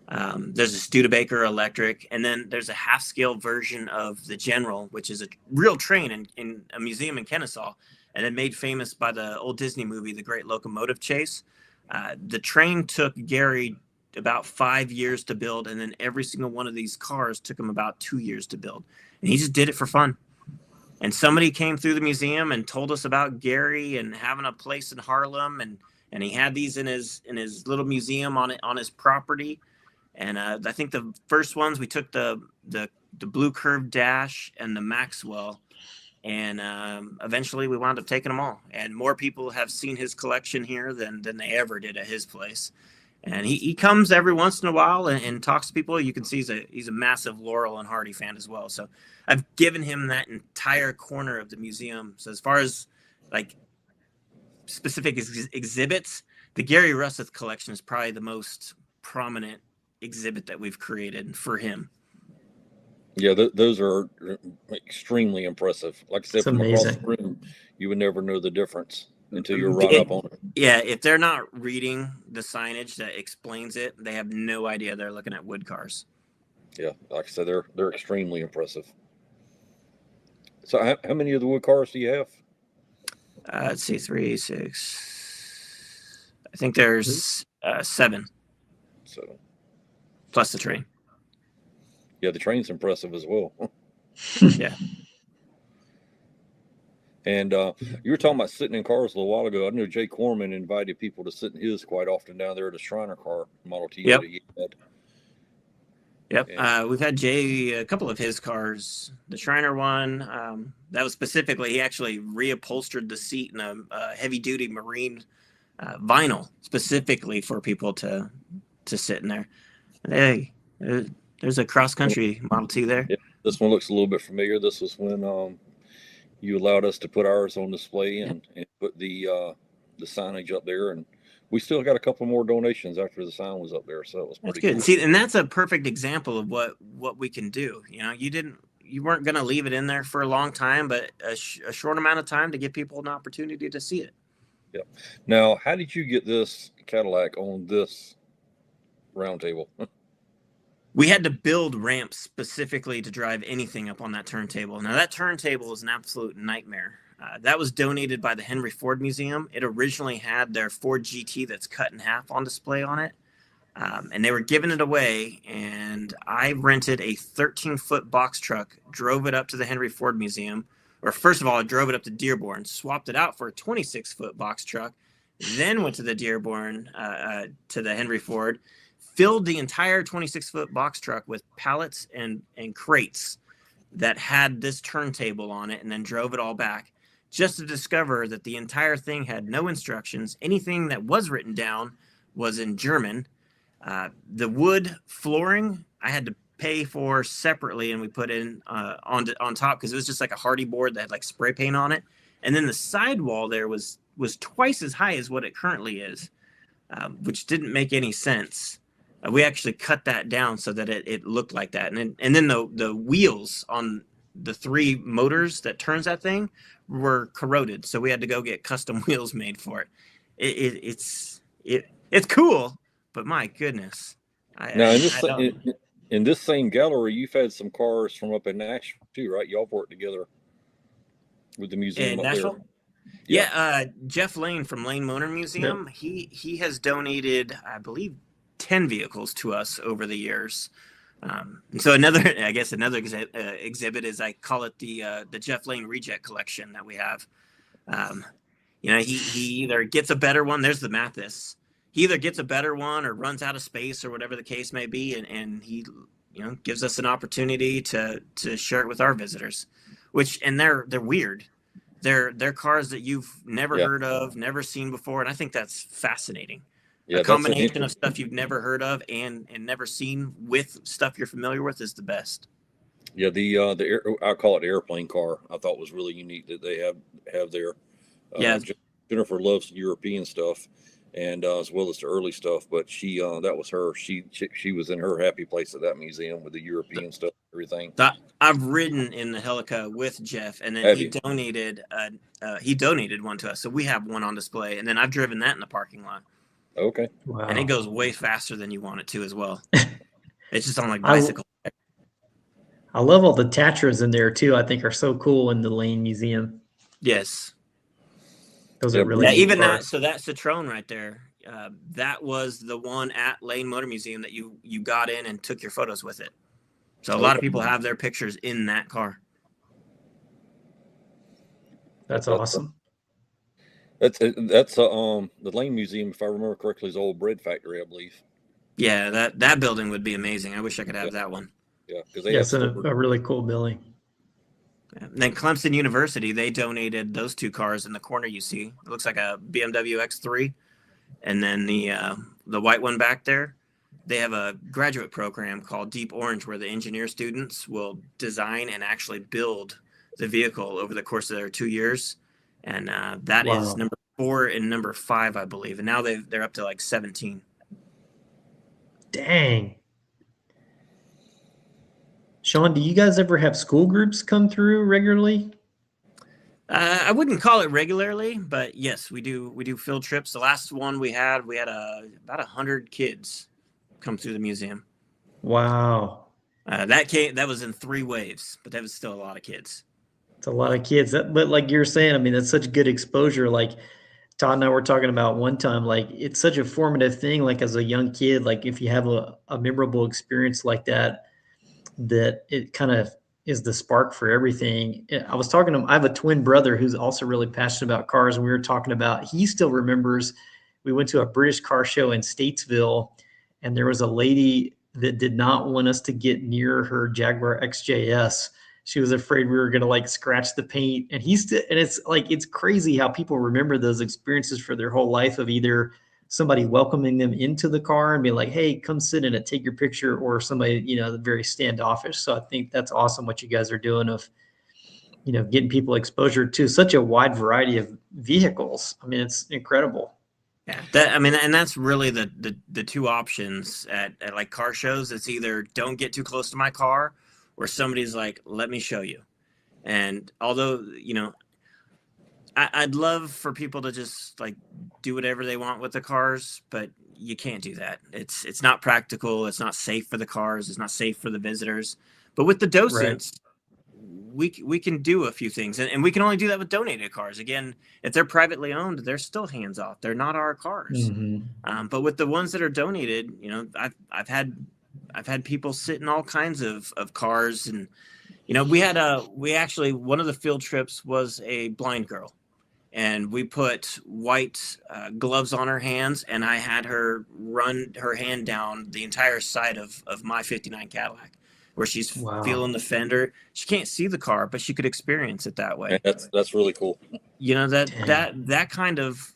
S4: There's a Studebaker electric, and then there's a half-scale version of the General, which is a real train in a museum in Kennesaw, and then made famous by the old Disney movie, The Great Locomotive Chase. The train took Gary about 5 years to build, and then every single one of these cars took him about 2 years to build. And he just did it for fun. And somebody came through the museum and told us about Gary and having a place in Harlem, and he had these in his little museum on his property. And I think the first ones, we took the blue Curved Dash and the Maxwell, and eventually we wound up taking them all. And more people have seen his collection here than they ever did at his place. And he comes every once in a while and talks to people. You can see he's a massive Laurel and Hardy fan as well. So I've given him that entire corner of the museum. So as far as like specific exhibits, the Gary Russeth collection is probably the most prominent exhibit that we've created for him.
S1: Yeah, those are extremely impressive. Like I said, from across the room, you would never know the difference until you're right up on it.
S4: Yeah, if they're not reading the signage that explains it, they have no idea they're looking at wood cars.
S1: Yeah, like I said, they're extremely impressive. So, how many of the wood cars do you have?
S4: Let's see, 3, 6. I think there's 7
S1: So,
S4: plus the train.
S1: yeah, the train's impressive as well.
S4: Yeah.
S1: And you were talking about sitting in cars a little while ago. I know Jay Corman invited people to sit in his quite often down there at a Shriner car Model T
S4: Yep.
S1: that he had.
S4: Yep.
S1: And,
S4: We've had Jay, a couple of his cars. The Shriner one, that was specifically, he actually reupholstered the seat in a heavy duty marine vinyl specifically for people to sit in there. Hey, there's a cross country Model T there.
S1: yeah, this one looks a little bit familiar. This was when you allowed us to put ours on display and put the signage up there, and we still got a couple more donations after the sign was up there, so it was
S4: That's
S1: pretty
S4: good.
S1: cool.
S4: See, and that's a perfect example of what we can do. You know, you weren't going to leave it in there for a long time, but a short amount of time to give people an opportunity to see it.
S1: Yeah. Now, how did you get this Cadillac on this round table?
S4: We had to build ramps specifically to drive anything up on that turntable. Now, that turntable is an absolute nightmare. That was donated by the Henry Ford Museum. It originally had their Ford GT that's cut in half on display on it. And they were giving it away, and I rented a 13-foot box truck, drove it up to the Henry Ford Museum, or first of all, I drove it up to Dearborn, swapped it out for a 26-foot box truck, then went to the Dearborn, to the Henry Ford, filled the entire 26-foot box truck with pallets and crates that had this turntable on it, and then drove it all back, just to discover that the entire thing had no instructions. Anything that was written down was in German. The wood flooring I had to pay for separately, and we put in on top because it was just like a hardy board that had like spray paint on it. And then the sidewall there was twice as high as what it currently is, which didn't make any sense. We actually cut that down so that it looked like that. And then the wheels on the 3 motors that turns that thing were corroded, so we had to go get custom wheels made for it. It's cool. But my goodness,
S1: Now, in this same gallery, you've had some cars from up in Nashville too, right? Y'all worked together with the museum up
S4: Nashville?
S1: there.
S4: Yeah, Jeff Lane from Lane Motor Museum. Yep. He has donated, I believe, 10 vehicles to us over the years. And so another exhibit is, I call it the Jeff Lane Reject Collection that we have. You know, he either gets a better one. There's the Mathis. He either gets a better one or runs out of space or whatever the case may be, and he, you know, gives us an opportunity to share it with our visitors. And they're weird. They're cars that you've never heard of, never seen before, and I think that's fascinating. Yeah, a combination of stuff you've never heard of and never seen with stuff you're familiar with is the best.
S1: Yeah, I call it the airplane car. I thought was really unique that they have there.
S4: Yeah,
S1: Jennifer loves European stuff, and as well as the early stuff. But she that was her. She was in her happy place at that museum with the European stuff, everything.
S4: I've ridden in the Helica with Jeff, and then he donated one to us, so we have one on display. And then I've driven that in the parking lot.
S1: Okay.
S3: Wow.
S4: And it goes way faster than you want it to as well. It's just on like bicycle.
S3: I love all the Tatras in there too. I think are so cool in the Lane Museum.
S4: Yes.
S3: Those are really
S4: even cars. That Citroen right there. That was the one at Lane Motor Museum that you got in and took your photos with it. So a lot of people have their pictures in that car.
S3: That's awesome.
S1: That's the Lane Museum, if I remember correctly, is the old bread factory, I believe.
S4: Yeah, that building would be amazing. I wish I could have that one.
S1: Yeah, because
S3: it's a really cool building.
S4: And then Clemson University, they donated those 2 cars in the corner you see. It looks like a BMW X3, and then the white one back there. They have a graduate program called Deep Orange where the engineer students will design and actually build the vehicle over the course of their 2 years. And that is number 4 and number 5, I believe. And now they're up to like 17.
S3: Dang. Sean, do you guys ever have school groups come through regularly?
S4: I wouldn't call it regularly, but yes, we do. We do field trips. The last one we had about 100 kids come through the museum.
S3: Wow.
S4: That was in 3 waves, but that was still a lot of kids.
S3: It's a lot of kids. But like you're saying, I mean, that's such good exposure. Like Todd and I were talking about one time, like it's such a formative thing. Like as a young kid, like if you have a memorable experience like that, that it kind of is the spark for everything. I was talking to him. I have a twin brother who's also really passionate about cars. And we were talking about, he still remembers we went to a British car show in Statesville, and there was a lady that did not want us to get near her Jaguar XJS. She was afraid we were going to like scratch the paint. And and it's like, it's crazy how people remember those experiences for their whole life, of either somebody welcoming them into the car and be like, hey, come sit in it, take your picture, or somebody, very standoffish. So I think that's awesome what you guys are doing of, getting people exposure to such a wide variety of vehicles. I mean, it's incredible.
S4: Yeah, and that's really the 2 options at like car shows. It's either don't get too close to my car, or somebody's like, let me show you. And although, I'd love for people to just like do whatever they want with the cars, but you can't do that. It's not practical. It's not safe for the cars. It's not safe for the visitors. But with the docents, we can do a few things, and we can only do that with donated cars. Again, if they're privately owned, they're still hands off. They're not our cars.
S3: Mm-hmm.
S4: But with the ones that are donated, I've had people sit in all kinds of cars, and we actually, one of the field trips was a blind girl. And we put white gloves on her hands, and I had her run her hand down the entire side of my 59 Cadillac, where she's feeling the fender. She can't see the car, but she could experience it that way.
S1: That's really cool.
S4: That kind of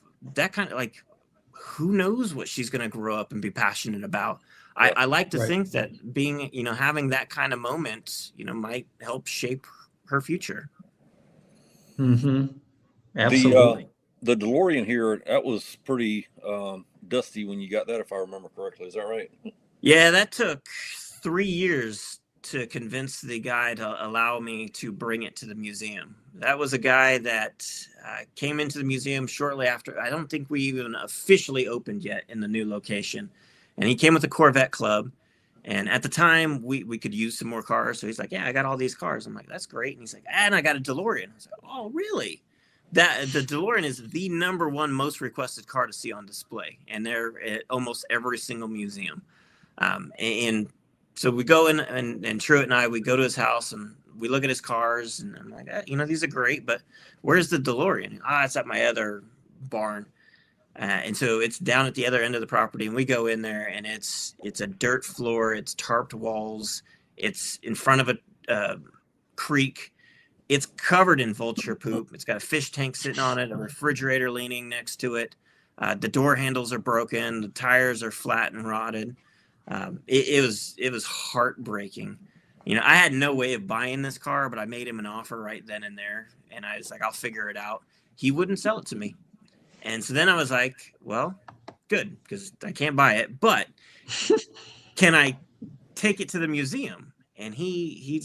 S4: like, who knows what she's going to grow up and be passionate about. I like to think that being, having that kind of moment, might help shape her future.
S3: Mm-hmm. Absolutely.
S1: The DeLorean here, that was pretty dusty when you got that, if I remember correctly. Is that right?
S4: Yeah, that took 3 years to convince the guy to allow me to bring it to the museum. That was a guy that came into the museum shortly after. I don't think we even officially opened yet in the new location. And he came with a Corvette club. And at the time, we could use some more cars. So he's like, yeah, I got all these cars. I'm like, that's great. And he's like, and I got a DeLorean. I was like, oh, really? The DeLorean is the #1 most requested car to see on display, and they're at almost every single museum. And so we go in, and Truett and I, we go to his house and we look at his cars, and I'm like, these are great, but where's the DeLorean? It's at my other barn. And so it's down at the other end of the property, and we go in there, and it's a dirt floor, it's tarped walls, it's in front of a creek. It's covered in vulture poop. It's got a fish tank sitting on it, a refrigerator leaning next to it. The door handles are broken. The tires are flat and rotted. It was heartbreaking. I had no way of buying this car, but I made him an offer right then and there. And I was like, I'll figure it out. He wouldn't sell it to me. And so then I was like, well, good, because I can't buy it. But can I take it to the museum? And he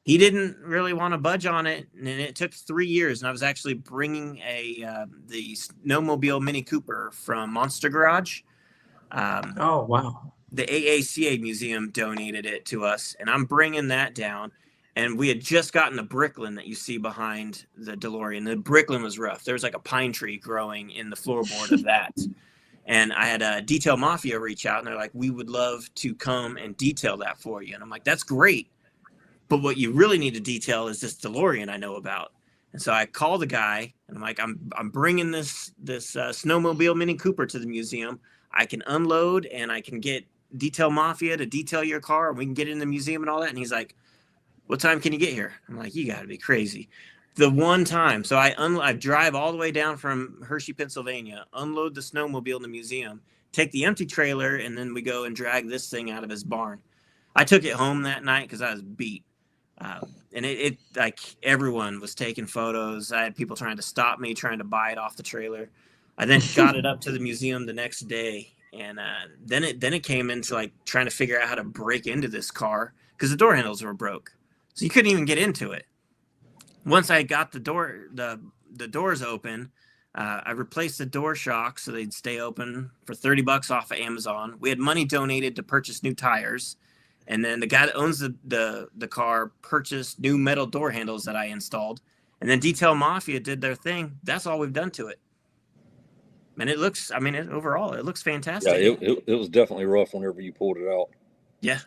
S4: didn't really want to budge on it, and it took 3 years. And I was actually bringing the snowmobile Mini Cooper from Monster Garage.
S3: Oh, wow.
S4: The AACA museum donated it to us, and I'm bringing that down. And we had just gotten the Bricklin that you see behind the DeLorean. The Bricklin was rough. There was like a pine tree growing in the floorboard of that. And I had a Detail Mafia reach out, and they're like, we would love to come and detail that for you. And I'm like, that's great. But what you really need to detail is this DeLorean I know about. And so I call the guy, and I'm like, I'm bringing this snowmobile Mini Cooper to the museum. I can unload, and I can get Detail Mafia to detail your car, and we can get it in the museum and all that. And he's like, what time can you get here? I'm like, you got to be crazy. The one time, so I drive all the way down from Hershey, Pennsylvania, unload the snowmobile in the museum, take the empty trailer, and then we go and drag this thing out of his barn. I took it home that night because I was beat. And it like everyone was taking photos. I had people trying to stop me, trying to buy it off the trailer. I then got it up to the museum the next day, and then it came into like trying to figure out how to break into this car because the door handles were broke, so you couldn't even get into it. Once I got the doors open, I replaced the door shocks so they'd stay open for $30 off of Amazon. We had money donated to purchase new tires. And then the guy that owns the car purchased new metal door handles that I installed. And then Detail Mafia did their thing. That's all we've done to it. And it looks, overall, it looks fantastic.
S1: Yeah, it was definitely rough whenever you pulled it out.
S4: Yeah.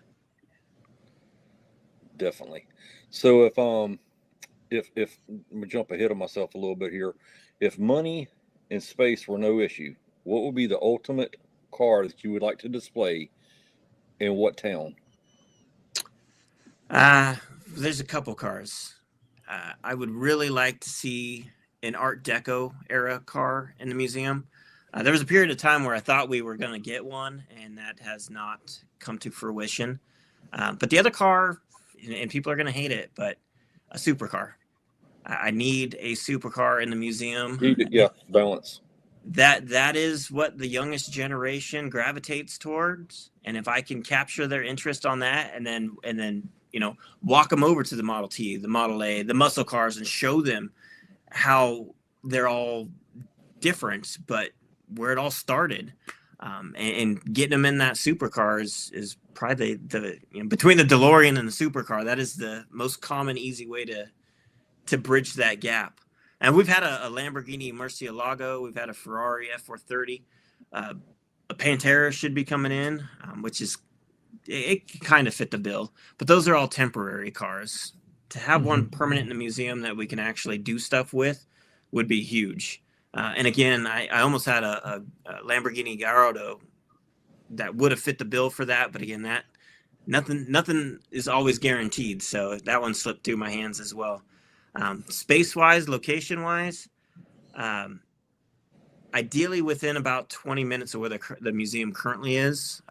S1: Definitely. So if I'm gonna jump ahead of myself a little bit here, if money and space were no issue, what would be the ultimate car that you would like to display in what town?
S4: There's a couple cars. I would really like to see an Art Deco era car in the museum. There was a period of time where I thought we were going to get one, and that has not come to fruition. But the other car, and people are going to hate it, but a supercar. I need a supercar in the museum.
S1: Yeah, balance.
S4: That is what the youngest generation gravitates towards, and if I can capture their interest on that, and then walk them over to the Model T, the Model A, the muscle cars, and show them how they're all different, but where it all started, and getting them in that supercar is probably the between the DeLorean and the supercar, that is the most common, easy way to bridge that gap. And we've had a Lamborghini Murcielago, we've had a Ferrari F430, a Pantera should be coming in, which is it kind of fit the bill, but those are all temporary cars. To have one permanent in the museum that we can actually do stuff with would be huge. And again, I almost had a Lamborghini Gallardo that would have fit the bill for that, but again, that nothing is always guaranteed, so that one slipped through my hands as well. Space-wise, location-wise, ideally within about 20 minutes of where the museum currently is,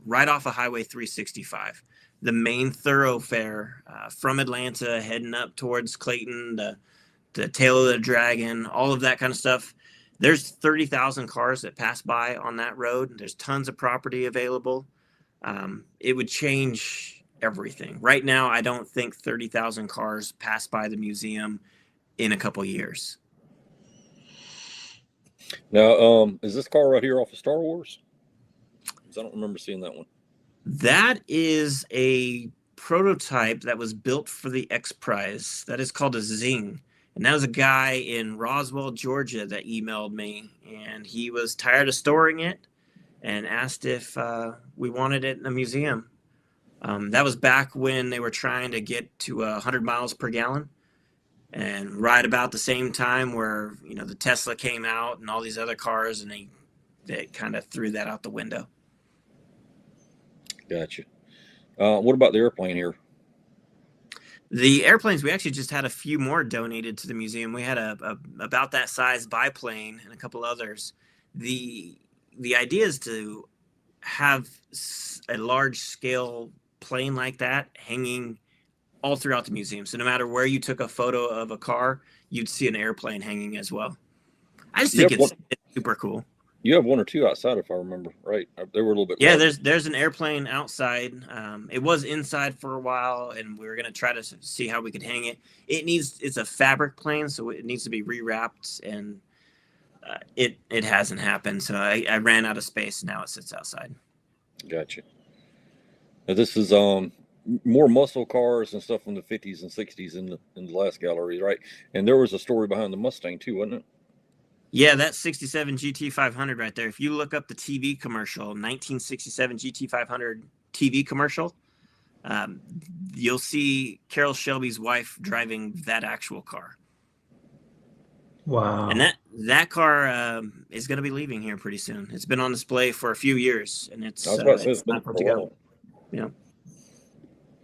S4: right off of Highway 365, the main thoroughfare from Atlanta heading up towards Clayton, the Tail of the Dragon, all of that kind of stuff. There's 30,000 cars that pass by on that road. There's tons of property available. It would change everything. Right now, I don't think 30,000 cars pass by the museum in a couple years.
S1: Now, is this car right here off of Star Wars? I don't remember seeing that one.
S4: That is a prototype that was built for the X Prize. That is called a Zing. And that was a guy in Roswell, Georgia that emailed me, and he was tired of storing it and asked if we wanted it in a museum. That was back when they were trying to get to 100 miles per gallon, and right about the same time where the Tesla came out and all these other cars, and they kind of threw that out the window.
S1: Gotcha. What about the airplane here?
S4: The airplanes, we actually just had a few more donated to the museum. We had a about that size biplane and a couple others. The idea is to have a large scale plane like that hanging all throughout the museum. So no matter where you took a photo of a car, you'd see an airplane hanging as well. I just think it's super cool.
S1: You have one or two outside, if I remember right. They were a little bit.
S4: Yeah, there's an airplane outside. It was inside for a while, and we were gonna try to see how we could hang it. It's a fabric plane, so it needs to be rewrapped, and it hasn't happened. So I ran out of space, and now it sits outside.
S1: Gotcha. Now this is more muscle cars and stuff from the 50s and 60s in the last gallery, right? And there was a story behind the Mustang too, wasn't it?
S4: Yeah, that's 67 GT500 right there. If you look up the TV commercial, 1967 GT500 TV commercial, you'll see Carroll Shelby's wife driving that actual car.
S3: Wow.
S4: And that car is going to be leaving here pretty soon. It's been on display for a few years, and it's time for it to go. Yeah.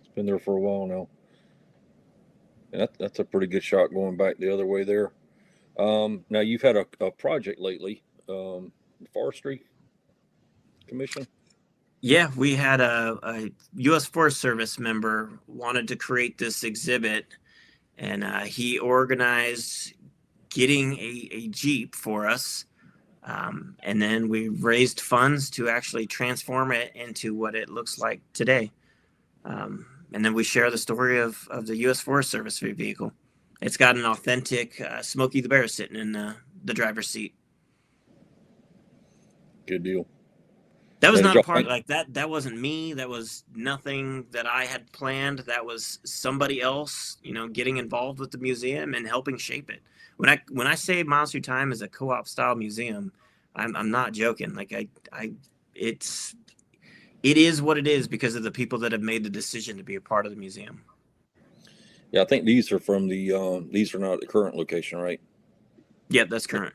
S1: It's been there for a while now. And that's a pretty good shot going back the other way there. Now you've had a project lately, the Forestry Commission.
S4: Yeah, we had a U.S. Forest Service member wanted to create this exhibit, and he organized getting a Jeep for us, and then we raised funds to actually transform it into what it looks like today. And then we share the story of the U.S. Forest Service vehicle. It's got an authentic Smokey the Bear sitting in the driver's seat.
S1: Good deal.
S4: That was
S1: Now, did
S4: not a
S1: y'all
S4: part
S1: paint?
S4: like that. That wasn't me. That was nothing that I had planned. That was somebody else, getting involved with the museum and helping shape it. When I say Miles Through Time is a co-op style museum, I'm not joking. Like it is what it is because of the people that have made the decision to be a part of the museum.
S1: Yeah, I think these are from these are not the current location, right?
S4: Yep, that's current.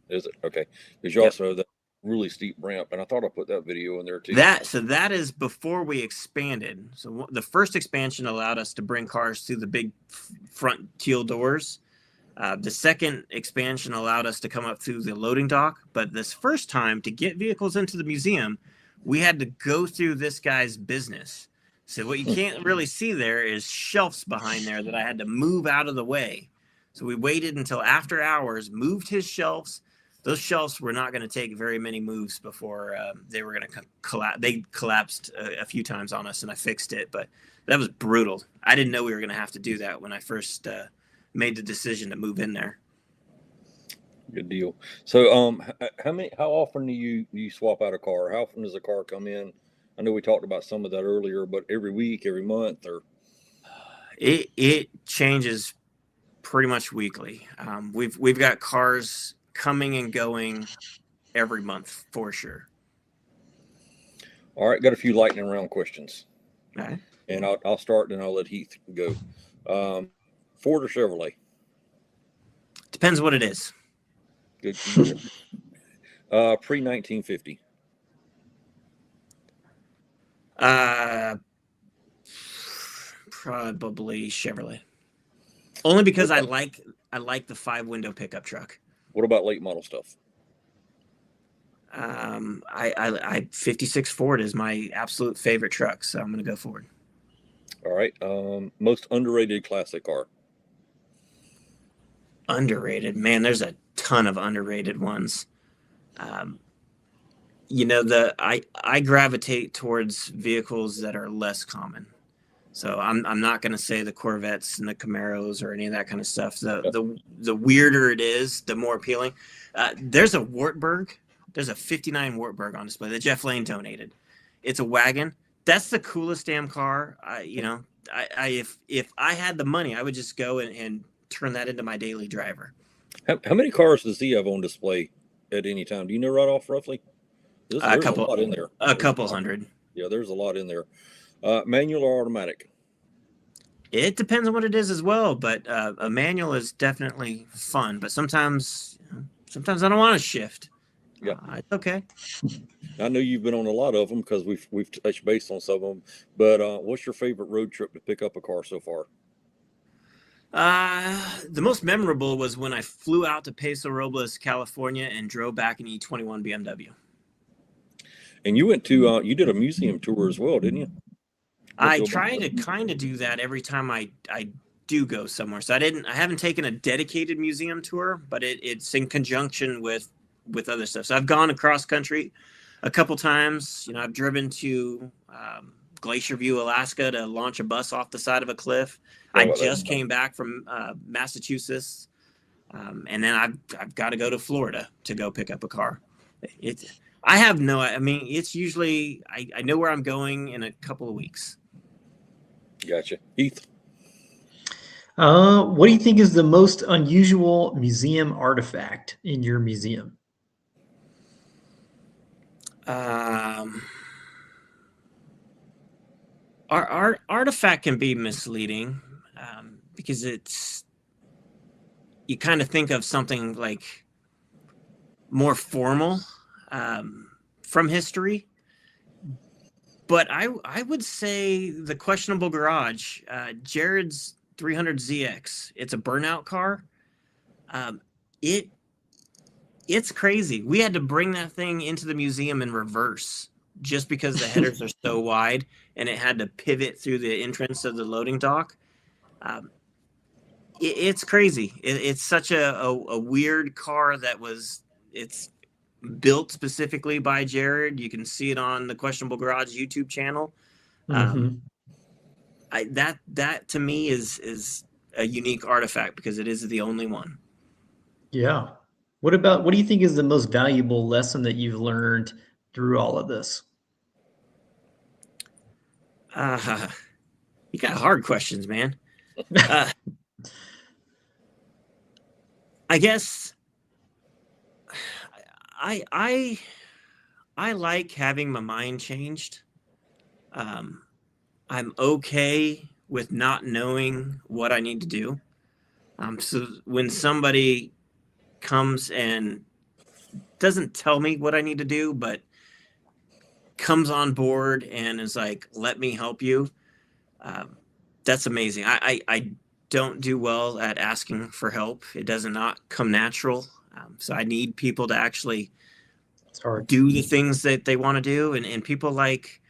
S1: Is it? Okay. There's also that really steep ramp, and I thought I put that video in there too.
S4: That is before we expanded. So the first expansion allowed us to bring cars through the big front teal doors. The second expansion allowed us to come up through the loading dock. But this first time, to get vehicles into the museum, we had to go through this guy's business. So what you can't really see there is shelves behind there that I had to move out of the way. So we waited until after hours, moved his shelves. Those shelves were not going to take very many moves before they were going to collapse. They collapsed a few times on us, and I fixed it. But that was brutal. I didn't know we were going to have to do that when I first made the decision to move in there.
S1: Good deal. So, how often do you swap out a car? How often does a car come in? I know we talked about some of that earlier, but every week, every month, or
S4: it changes pretty much weekly. We've got cars coming and going every month for sure.
S1: All right, got a few lightning round questions.
S4: All right.
S1: And I'll start, and I'll let Heath go. Ford or Chevrolet?
S4: Depends what it is.
S1: Good. Pre 1950.
S4: Probably Chevrolet. Only because I like the 5-window pickup truck.
S1: What about late model stuff?
S4: I 56 Ford is my absolute favorite truck, so I'm gonna go Ford.
S1: All right. Most underrated classic car.
S4: Underrated, man. There's a ton of underrated ones. I gravitate towards vehicles that are less common. So I'm not going to say the Corvettes and the Camaros or any of that kind of stuff. The weirder it is, the more appealing. There's a Wartburg. There's a 59 Wartburg on display that Jeff Lane donated. It's a wagon. That's the coolest damn car. If I had the money, I would just go and turn that into my daily driver.
S1: How many cars does he have on display at any time? Do you know right off roughly? There's a lot in there.
S4: A couple hundred.
S1: Yeah, there's a lot in there. Manual or automatic?
S4: It depends on what it is as well, but a manual is definitely fun. But sometimes I don't want to shift.
S1: Yeah,
S4: it's okay.
S1: I know you've been on a lot of them because we've touched base on some of them. But what's your favorite road trip to pick up a car so far?
S4: The most memorable was when I flew out to Paso Robles, California, and drove back an E21 BMW.
S1: And you went to you did a museum tour as well, didn't you?
S4: I try to kind of do that every time I do go somewhere. So I haven't taken a dedicated museum tour, but it's in conjunction with other stuff. So I've gone across country a couple times. I've driven to Glacier View, Alaska to launch a bus off the side of a cliff. I just came back from Massachusetts, and then I've got to go to Florida to go pick up a car. It's usually I know where I'm going in a couple of weeks.
S1: Gotcha. Heath?
S3: What do you think is the most unusual museum artifact in your museum?
S4: Our artifact can be misleading because you kind of think of something like more formal from history. But I would say the questionable garage, Jared's 300ZX. It's a burnout car. It's crazy. We had to bring that thing into the museum in reverse just because the headers are so wide, and it had to pivot through the entrance of the loading dock. It's crazy. It's such a weird car it's built specifically by Jared. You can see it on the Questionable Garage YouTube channel. That to me is a unique artifact because it is the only one.
S3: Yeah. What do you think is the most valuable lesson that you've learned through all of this?
S4: You got hard questions, man. I guess I like having my mind changed. I'm okay with not knowing what I need to do. So when somebody comes and doesn't tell me what I need to do, but comes on board and is like, let me help you. That's amazing. I don't do well at asking for help. It does not come natural. So I need people to actually do the things that they want to do. And people like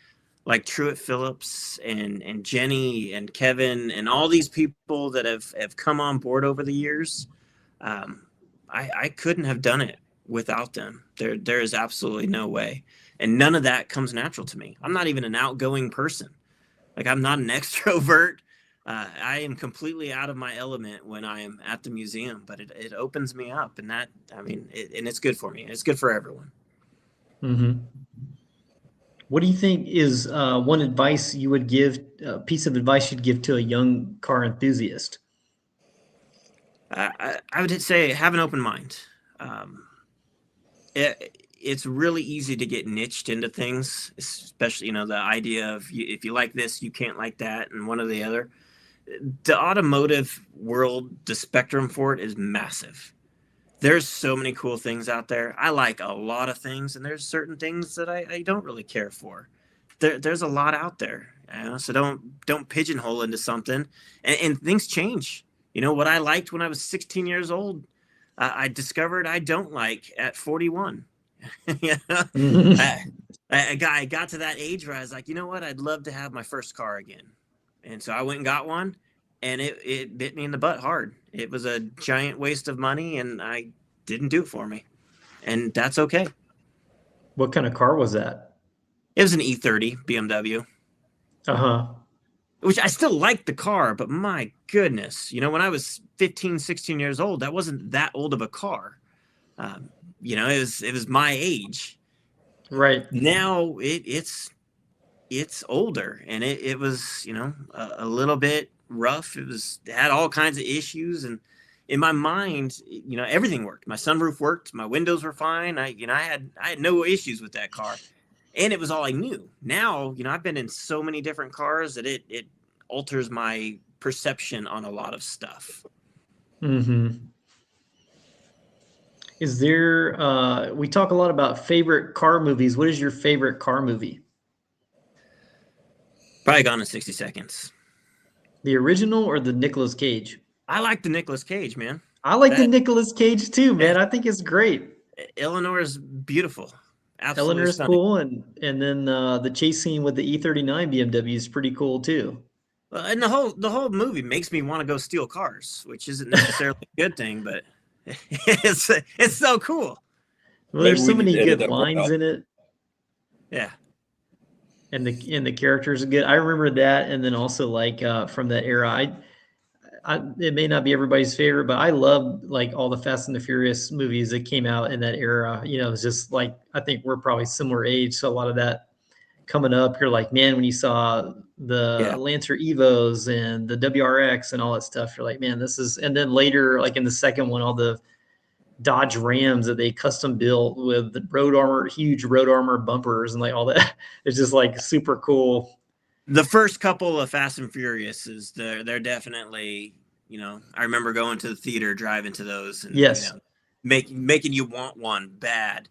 S4: Truett Phillips and Jenny and Kevin and all these people that have come on board over the years. I couldn't have done it without them. There is absolutely no way. And none of that comes natural to me. I'm not even an outgoing person. Like, I'm not an extrovert. I am completely out of my element when I am at the museum, but it opens me up, and and it's good for me. It's good for everyone.
S3: Mm-hmm. What do you think is one advice you would give, a piece of advice you'd give to a young car enthusiast?
S4: I would say have an open mind. It's really easy to get niched into things, especially, the idea of if you like this, you can't like that, and one or the other. The automotive world, the spectrum for it is massive. There's so many cool things out there. I like a lot of things, and there's certain things that I don't really care for. There's a lot out there, so don't pigeonhole into something, and things change. What I liked when I was 16 years old, I discovered I don't like at 41. I got to that age where I was like, you know what? I'd love to have my first car again. And so I went and got one, and it bit me in the butt hard. It was a giant waste of money, and I didn't do it for me. And that's okay.
S3: What kind of car was that?
S4: It was an E30 BMW.
S3: Uh-huh.
S4: Which I still liked the car, but my goodness, when I was 15, 16 years old, that wasn't that old of a car. It was my age.
S3: Right.
S4: Now it's older, and it was, a little bit rough. It had all kinds of issues, and in my mind, everything worked. My sunroof worked, my windows were fine. I had no issues with that car, and it was all I knew. Now, I've been in so many different cars that it alters my perception on a lot of stuff.
S3: Mm-hmm. Is there, we talk a lot about favorite car movies. What is your favorite car movie?
S4: Probably Gone in 60 Seconds.
S3: The original or the Nicolas Cage?
S4: I like the Nicolas Cage, man.
S3: I like the Nicolas Cage too, man. I think it's great.
S4: Eleanor is beautiful. Absolutely
S3: Eleanor's
S4: stunning.
S3: cool, and then the chase scene with the E39 BMW is pretty cool too.
S4: And the whole movie makes me want to go steal cars, which isn't necessarily a good thing, but it's so cool.
S3: Well, there's so many good lines in it.
S4: Yeah.
S3: And the characters are good. I remember that, and then also from that era, it may not be everybody's favorite, but I loved all the Fast and the Furious movies that came out in that era. It's just I think we're probably similar age, so a lot of that coming up, you're like, man, when you saw the Lancer Evos and the WRX and all that stuff, you're like, man, this is. And then later, in the second one, all the Dodge Rams that they custom built with the huge road armor bumpers and all that. It's just super cool.
S4: The first couple of Fast and Furious they're definitely, I remember going to the theater, driving to those, and
S3: yes,
S4: making you want one bad.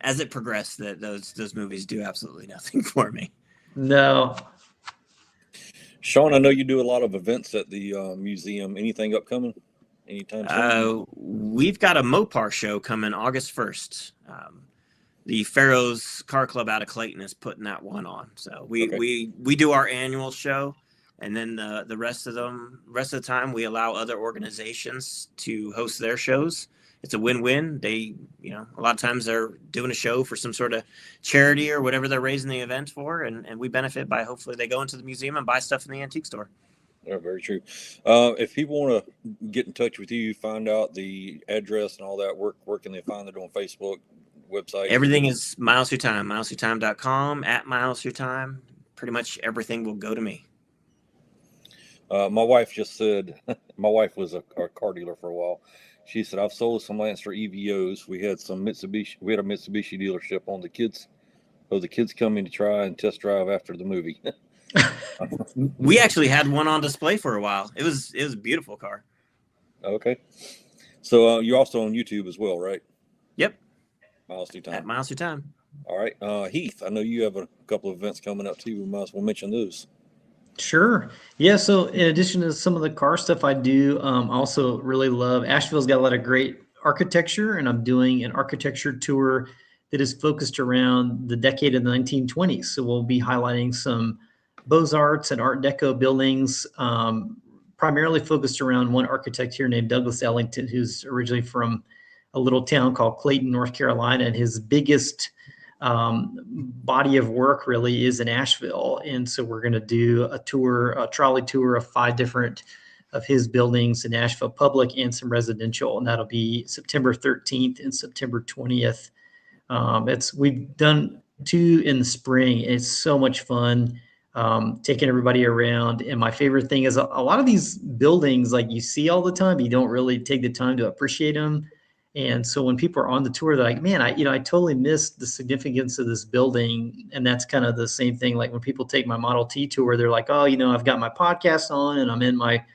S4: As it progressed, those movies do absolutely nothing for me.
S3: No.
S1: Sean, I know you do a lot of events at the museum. Anything upcoming? Anytime soon?
S4: We've got a Mopar show coming August 1st. The Pharaohs Car Club out of Clayton is putting that one on. So we do our annual show, and then the rest of the time we allow other organizations to host their shows. It's a win-win. They, a lot of times they're doing a show for some sort of charity or whatever they're raising the event for, and we benefit by hopefully they go into the museum and buy stuff in the antique store.
S1: Yeah, very true. If people want to get in touch with you, find out the address and all that, where can they find it on Facebook? website?
S4: Everything is Miles Through Time, milesthroughtime.com, at Miles Through Time. Pretty much everything will go to me.
S1: My wife just said, my wife was a car dealer for a while. She said, I've sold some Lancer EVOs. We had a Mitsubishi dealership on the kids coming to try and test drive after the movie.
S4: We actually had one on display for a while. It was a beautiful car.
S1: Okay. So you're also on YouTube as well, right?
S4: Yep.
S1: Miles Through Time.
S4: At Miles Through Time.
S1: All right. Heath, I know you have a couple of events coming up too. We might as well mention those.
S3: Sure. Yeah. So in addition to some of the car stuff I do, also really love Asheville's got a lot of great architecture, and I'm doing an architecture tour that is focused around the decade of the 1920s. So we'll be highlighting some Beaux-Arts and Art Deco buildings, primarily focused around one architect here named Douglas Ellington, who's originally from a little town called Clayton, North Carolina, and his biggest body of work really is in Asheville. And so we're going to do a trolley tour of 5 different of his buildings in Asheville, public and some residential. And that'll be September 13th and September 20th. We've done 2 in the spring. It's so much fun, taking everybody around. And my favorite thing is a lot of these buildings, like you see all the time, you don't really take the time to appreciate them. And so when people are on the tour, they're like, man, I totally missed the significance of this building. And that's kind of the same thing. Like when people take my Model T tour, they're like, oh, I've got my podcast on and I'm in my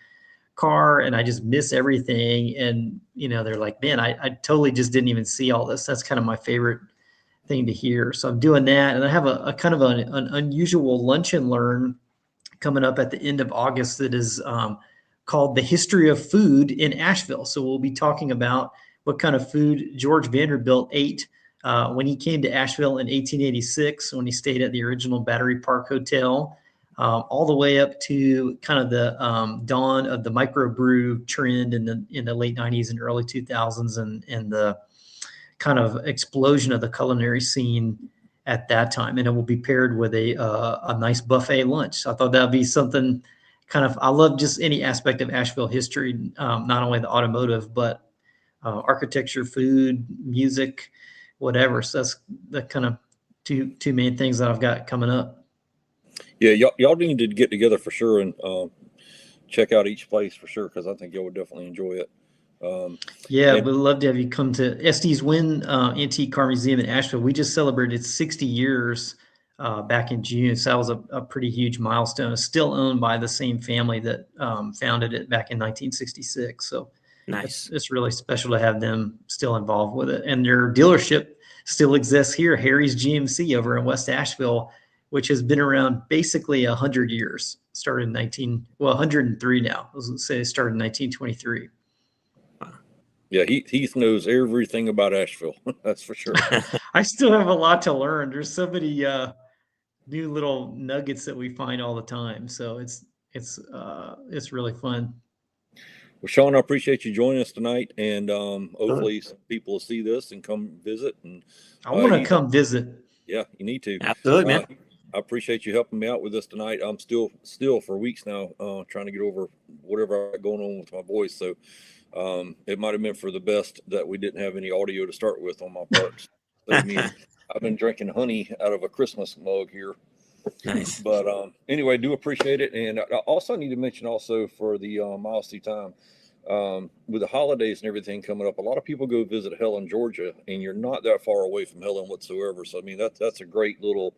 S3: car and I just miss everything. And, they're like, man, I totally just didn't even see all this. That's kind of my favorite thing to hear. So I'm doing that. And I have a kind of an unusual lunch and learn coming up at the end of August that is called The History of Food in Asheville. So we'll be talking about what kind of food George Vanderbilt ate when he came to Asheville in 1886, when he stayed at the original Battery Park Hotel, all the way up to kind of the dawn of the microbrew trend in the late 90s and early 2000s, and the kind of explosion of the culinary scene at that time. And it will be paired with a nice buffet lunch. So I thought that'd be something I love just any aspect of Asheville history, not only the automotive, but architecture, food, music, whatever. So that's the kind of two main things that I've got coming up.
S1: Yeah, y'all need to get together for sure and check out each place for sure, because I think y'all would definitely enjoy it.
S3: We'd love to have you come to Estes Wynn Antique Car Museum in Asheville. We just celebrated 60 years back in June, so that was a pretty huge milestone. It's still owned by the same family that founded it back in 1966. So
S4: nice.
S3: It's really special to have them still involved with it. And their dealership still exists here, Harry's GMC over in West Asheville, which has been around basically 100 years. Started in 103 now. I was going to say it started in 1923.
S1: Yeah, Heath knows everything about Asheville. That's for sure.
S3: I still have a lot to learn. There's so many new little nuggets that we find all the time. So it's really fun.
S1: Well, Sean, I appreciate you joining us tonight, and hopefully some people will see this and come visit. And
S3: I want to come visit.
S1: Yeah, you need to.
S4: Absolutely, man.
S1: I appreciate you helping me out with this tonight. I'm still for weeks now trying to get over whatever I got going on with my voice. So it might have been for the best that we didn't have any audio to start with on my part. I've been drinking honey out of a Christmas mug here.
S4: Nice.
S1: But anyway, do appreciate it. And I also need to mention also for the Miles Through Time, with the holidays and everything coming up, a lot of people go visit Helen, Georgia, and you're not that far away from Helen whatsoever. So, I mean, that's a great little,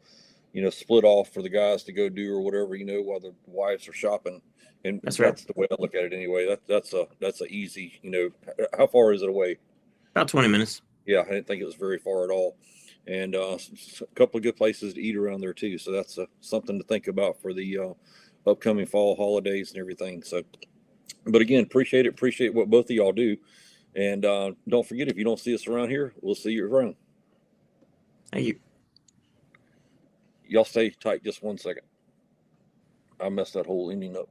S1: split off for the guys to go do or whatever, while the wives are shopping. And that's the way I look at it anyway. That's a easy, how far is it away?
S4: About 20 minutes.
S1: Yeah, I didn't think it was very far at all. And a couple of good places to eat around there too. So that's something to think about for the upcoming fall holidays and everything. So, but again, appreciate what both of y'all do. And don't forget, if you don't see us around here, we'll see you around.
S4: Thank you.
S1: Y'all stay tight just one second. I messed that whole ending up.